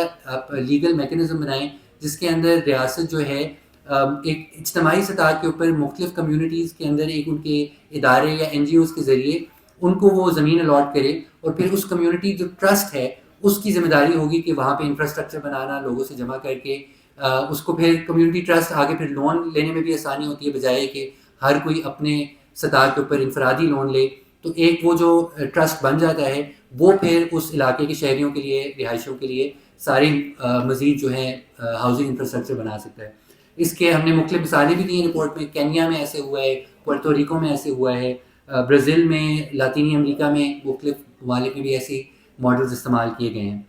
لیگل میکنزم بنائیں جس کے اندر ریاست جو ہے ایک اجتماعی سطح کے اوپر مختلف کمیونٹیز کے اندر ایک ان کے ادارے یا این جی اوز کے ذریعے ان کو وہ زمین الاٹ کرے اور پھر اس کمیونٹی جو ٹرسٹ ہے اس کی ذمہ داری ہوگی کہ وہاں پہ انفراسٹرکچر بنانا, لوگوں سے جمع کر کے اس کو پھر کمیونٹی ٹرسٹ آگے پھر لون لینے میں بھی آسانی ہوتی ہے بجائے کہ ہر کوئی اپنے سطح کے اوپر انفرادی لون لے. تو ایک وہ جو ٹرسٹ بن جاتا ہے وہ پھر اس علاقے کے شہریوں کے لیے رہائشیوں کے لیے ساری مزید جو ہے ہاؤسنگ انفراسٹرکچر بنا سکتا ہے. اس کے ہم نے مختلف مثالیں بھی دی ہیں رپورٹ میں. کینیا میں ایسے ہوا ہے, پورٹو ریکو میں ایسے ہوا ہے, برازیل میں, لاطینی امریکہ میں مختلف ممالک میں بھی ایسی ماڈلز استعمال کیے گئے ہیں.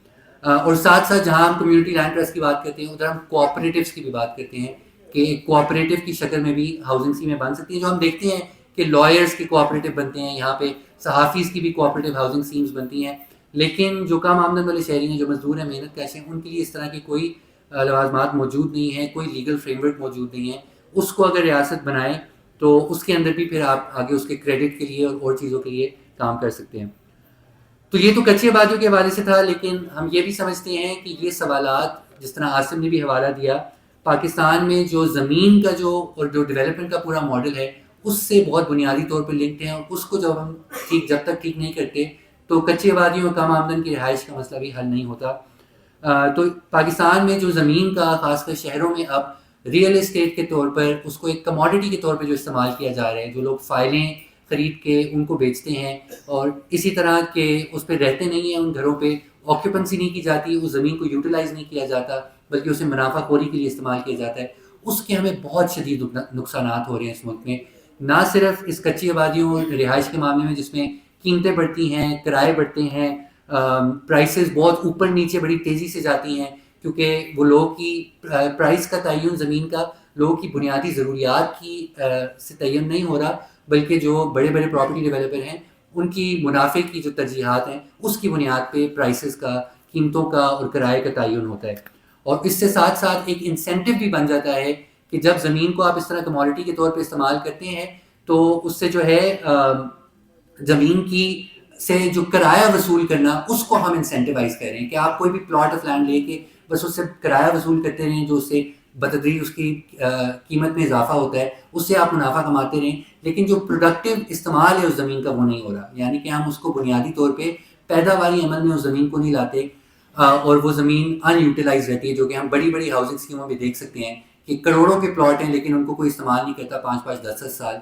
اور ساتھ ساتھ جہاں ہم کمیونٹی لینڈ ٹرسٹ کی بات کرتے ہیں ادھر ہم کوآپریٹیوس کی بھی بات کرتے ہیں کہ کوآپریٹیو کی شکل میں بھی ہاؤسنگ اسکیمیں بن سکتی ہیں. جو ہم دیکھتے ہیں کہ لائرس کی کوآپریٹیو بنتے ہیں, یہاں پہ صحافیز کی بھی کوآپریٹیو ہاؤسنگ اسکیمز بنتی ہیں, لیکن جو کم آمدن والے شہری ہیں جو مزدور ہیں محنت کش ہیں ان کے لیے اس طرح کی کوئی لوازمات موجود نہیں ہیں, کوئی لیگل فریم ورک موجود نہیں ہے. اس کو اگر ریاست بنائے تو اس کے اندر بھی پھر آپ آگے اس کے کریڈٹ کے لیے اور چیزوں کے لیے کام کر سکتے ہیں. تو یہ تو کچی آبادیوں کے حوالے سے تھا, لیکن ہم یہ بھی سمجھتے ہیں کہ یہ سوالات جس طرح عاصم نے بھی حوالہ دیا پاکستان میں جو زمین کا جو اور جو ڈیولپمنٹ کا پورا ماڈل ہے اس سے بہت بنیادی طور پر لنکڈ ہیں, اور اس کو جب ہم جب تک ٹھیک نہیں کرتے تو کچی آبادیوں اور کم آمدن کی رہائش کا مسئلہ بھی حل نہیں ہوتا. تو پاکستان میں جو زمین کا خاص کر شہروں میں اب ریئل اسٹیٹ کے طور پر اس کو ایک کموڈٹی کے طور پہ جو استعمال کیا جا رہا ہے, جو لوگ فائلیں خرید کے ان کو بیچتے ہیں اور اسی طرح کے اس پہ رہتے نہیں ہیں, ان گھروں پہ آکیوپنسی نہیں کی جاتی, اس زمین کو یوٹیلائز نہیں کیا جاتا بلکہ اسے منافع خوری کے لیے استعمال کیا جاتا ہے. اس کے ہمیں بہت شدید نقصانات ہو رہے ہیں اس ملک میں, نہ صرف اس کچی آبادیوں اور رہائش کے معاملے میں جس میں قیمتیں بڑھتی ہیں, کرائے بڑھتے ہیں, پرائسز بہت اوپر نیچے بڑی تیزی سے جاتی ہیں کیونکہ وہ لوگوں کی پرائس کا تعین زمین کا لوگوں کی بنیادی ضروریات کی سے تعین نہیں ہو رہا, بلکہ جو بڑے بڑے پراپرٹی ڈیولپر ہیں ان کی منافع کی جو ترجیحات ہیں اس کی بنیاد پہ پرائسز کا, قیمتوں کا اور کرائے کا تعین ہوتا ہے. اور اس سے ساتھ ساتھ ایک انسینٹو بھی بن جاتا ہے کہ جب زمین کو آپ اس طرح کموڈٹی کے طور پہ استعمال کرتے ہیں تو اس سے جو ہے زمین کی سے جو کرایہ وصول کرنا اس کو ہم انسینٹیوائز کر رہے ہیں کہ آپ کوئی بھی پلاٹ آف لینڈ لے کے بس اس سے کرایہ وصول کرتے رہیں جو اس سے بتدریج اس کی قیمت میں اضافہ ہوتا ہے، اس سے آپ منافع کماتے رہیں، لیکن جو پروڈکٹیو استعمال ہے اس زمین کا وہ نہیں ہو رہا، یعنی کہ ہم اس کو بنیادی طور پہ پیداواری عمل میں اس زمین کو نہیں لاتے اور وہ زمین ان یوٹیلائز رہتی ہے، جو کہ ہم بڑی بڑی ہاؤسنگ اسکیموں میں دیکھ سکتے ہیں کہ کروڑوں کے پلاٹ ہیں لیکن ان کو کوئی استعمال نہیں کرتا 5 10 سال.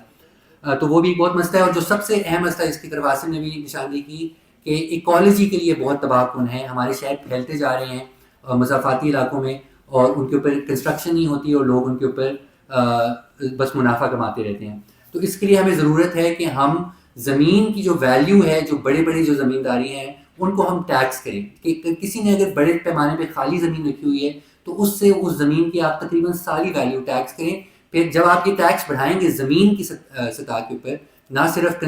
تو وہ بھی ایک بہت مسئلہ ہے. اور جو سب سے اہم مسئلہ اس کی طرف عاصم نے بھی نشاندہی کی کہ ایکالوجی کے لیے بہت تباہ کن ہے، ہمارے شہر پھیلتے جا رہے ہیں مضافاتی علاقوں میں اور ان کے اوپر کنسٹرکشن نہیں ہوتی اور لوگ ان کے اوپر بس منافع کماتے رہتے ہیں. تو اس کے لیے ہمیں ضرورت ہے کہ ہم زمین کی جو ویلیو ہے، جو بڑے بڑے جو زمینداری ہیں ان کو ہم ٹیکس کریں کہ کسی نے اگر بڑے پیمانے پہ خالی زمین رکھی ہوئی ہے تو اس سے اس زمین کی آپ تقریباً ساری ویلیو ٹیکس کریں. پھر جب آپ یہ ٹیکس بڑھائیں گے زمین کی سطح کے اوپر، نہ صرف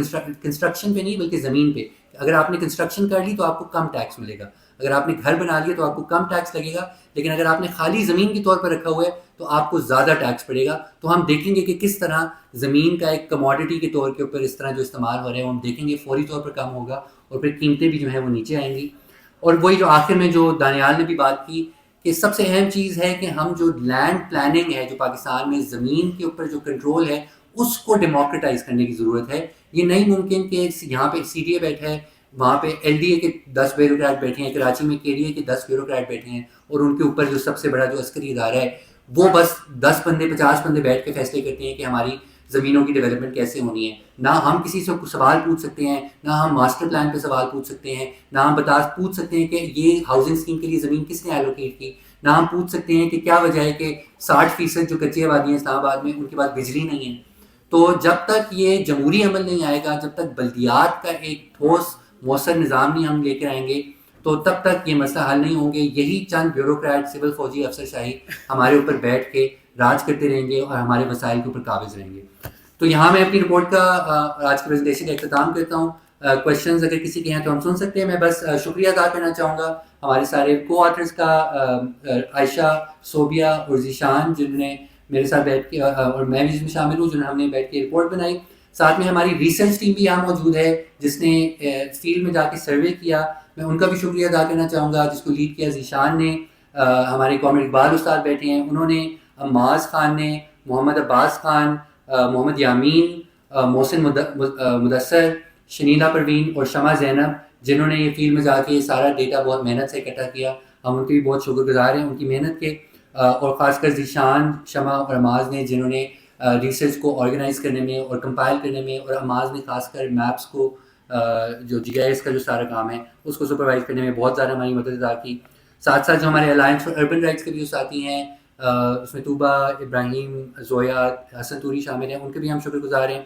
کنسٹرکشن پہ نہیں بلکہ زمین پہ، اگر آپ نے کنسٹرکشن کر لی تو آپ کو کم ٹیکس ملے گا، اگر آپ نے گھر بنا لیا تو آپ کو کم ٹیکس لگے گا، لیکن اگر آپ نے خالی زمین کے طور پر رکھا ہوا ہے تو آپ کو زیادہ ٹیکس پڑے گا. تو ہم دیکھیں گے کہ کس طرح زمین کا ایک کموڈٹی کے طور کے اوپر اس طرح جو استعمال ہو رہا ہے وہ ہم دیکھیں گے فوری طور پر کم ہوگا اور پھر قیمتیں بھی جو ہیں وہ نیچے آئیں گی. اور وہی جو آخر میں جو دانیال نے بھی بات کی کہ سب سے اہم چیز ہے کہ ہم جو لینڈ پلاننگ ہے جو پاکستان میں زمین کے اوپر جو کنٹرول ہے اس کو ڈیموکریٹائز کرنے کی ضرورت ہے. یہ نہیں ممکن کہ یہاں پہ سی ڈی اے بیٹھا ہے، وہاں پہ ایل ڈی اے کے 10 بیوروکریٹ بیٹھے ہیں، کراچی میں کے ڈی اے کے 10 بیوروکریٹ بیٹھے ہیں اور ان کے اوپر جو سب سے بڑا جو عسکری ادارہ ہے وہ بس 10 بندے 50 بندے بیٹھ کے فیصلے کرتے ہیں کہ ہماری زمینوں کی ڈیولپمنٹ کیسے ہونی ہے. نہ ہم کسی سے سوال پوچھ سکتے ہیں، نہ ہم ماسٹر پلان پہ سوال پوچھ سکتے ہیں، نہ ہم پوچھ سکتے ہیں کہ یہ ہاؤسنگ اسکیم کے لیے زمین کس نے ایلوکیٹ کی، نہ ہم پوچھ سکتے ہیں کہ کیا وجہ ہے کہ 60% جو کچی آبادی ہیں اسلام آباد میں ان کے پاس بجلی نہیں ہے. تو جب تک یہ جمہوری عمل نہیں آئے گا، جب تک بلدیات کا ایک ٹھوس مؤثر نظام نہیں ہم لے کر آئیں گے تو تب تک یہ مسئلہ حل نہیں ہوں گے. یہی چند بیوروکریٹ سول فوجی افسر شاہی ہمارے اوپر بیٹھ کے راج کرتے رہیں گے اور ہمارے وسائل کے اوپر قابض رہیں گے. تو یہاں میں اپنی رپورٹ کا آج کی پریزنٹیشن کا اختتام کرتا ہوں. کویشچنز اگر کسی کے ہیں تو ہم سن سکتے ہیں. میں بس شکریہ ادا کرنا چاہوں گا ہمارے سارے کو آتھرز کا، عائشہ، صوبیہ اور ذیشان جنہوں نے میرے ساتھ بیٹھ کے اور میں بھی اس میں شامل ہوں جنہوں نے ہم نے بیٹھ کے رپورٹ بنائی. ساتھ میں ہماری ریسرچ ٹیم بھی یہاں موجود ہے جس نے فیلڈ میں جا کے سروے کیا، میں ان کا بھی شکریہ ادا کرنا چاہوں گا، جس کو لیڈ کیا ذیشان نے. ہمارے کامریڈ اقبال استاد بیٹھے ہیں، انہوں نے، معاذ خان نے، محمد عباس خان، محمد یامین، محسن مدثر، شنیلا پروین اور شمع زینب جنہوں نے یہ فیلڈ میں جا کے سارا ڈیٹا بہت محنت سے اکٹھا کیا. ہم ان کے بھی بہت شکر گزار ہیں ان کی محنت کے. اور خاص کر ذیشان، شمع اور معاذ نے جنہوں نے ریسرچ کو آرگنائز کرنے میں اور کمپائل کرنے میں، اور معاذ نے خاص کر میپس کو جو جی آئی ایس کا جو سارا کام ہے اس کو سپروائز کرنے میں بہت زیادہ ہماری مدد ادا کی. ساتھ ساتھ جو ہمارے الائنس فار اربن رائٹس کے بھی جو ساتھی ہیں اس میں طوبہ، ابراہیم، زویا، حسن توری شامل ہیں، ان کے بھی ہم شکر گزار ہیں.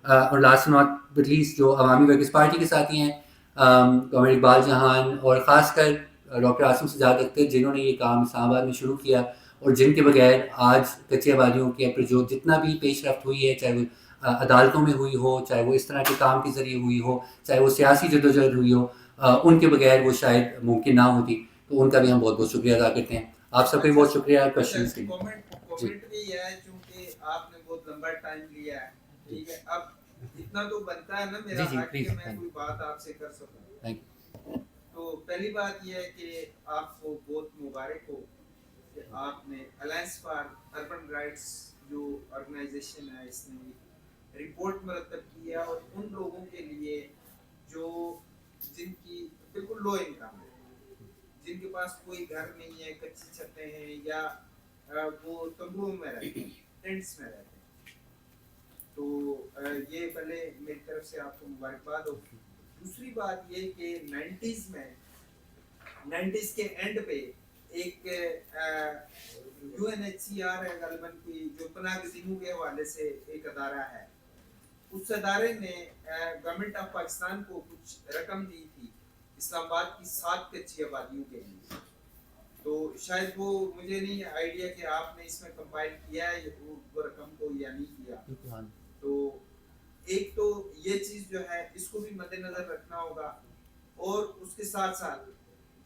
اور لاسٹ ناٹ بٹ لیسٹ جو عوامی ورکرز پارٹی کے ساتھی ہیں، کامریڈ اقبال جہان اور خاص کر ڈاکٹر عاصم سجاد اختر جنہوں نے یہ کام اسلام آباد میں شروع کیا اور جن کے بغیر آج کچی آبادیوں کے اوپر جو جتنا بھی پیش رفت ہوئی ہے، چاہے وہ عدالتوں میں ہوئی ہو، چاہے وہ اس طرح کے کام کے ذریعے ہوئی ہو، چاہے وہ سیاسی جدوجہد ہوئی ہو، ان کے بغیر وہ شاید ممکن نہ ہوتی. تو ان کا بھی ہم بہت بہت شکریہ ادا کرتے ہیں. آپ سب کا بھی بہت شکریہ کوشچنس کے لیے. کومنٹ بھی ہے چونکہ آپ نے بہت لمبا ٹائم لیا ہے، ٹھیک ہے، اب اتنا تو بنتا ہے نا میرا حق کہ میں کوئی بات آپ سے کر سکوں. تو پہلی بات یہ ہے کہ آپ کو بہت مبارک ہو کہ آپ نے الائنس فار اربن رائٹس جو آرگنائزیشن ہے اس نے رپورٹ مرتب کی ہے اور ان لوگوں کے لیے جو جن کی بالکل لو انکم ہے، جن کے پاس کوئی گھر نہیں ہے، کچی چھتیں ہیں یا وہ تمبوں میں رہتے ہیں، ٹینٹس میں رہتے ہیں. تو یہ پہلے میری طرف سے آپ کو مبارکباد ہو. دوسری بات یہ کہ 90s کے اینڈ پہ ایک U N H C R ہے غالباً کی جو پناہ گزینوں کے حوالے سے ایک ادارہ ہے، اس ادارے نے گورنمنٹ آف پاکستان کو کچھ رقم دی تھی اسلام آباد کی 7 کچی آبادیوں کے لیے. تو شاید وہ مجھے نہیں آئیڈیا کہ آپ نے اس میں کمپائل کیا ہے وہ رقم کو یا نہیں کیا. تو ایک تو یہ چیز جو ہے اس کو بھی مد نظر رکھنا ہوگا، اور اس کے ساتھ ساتھ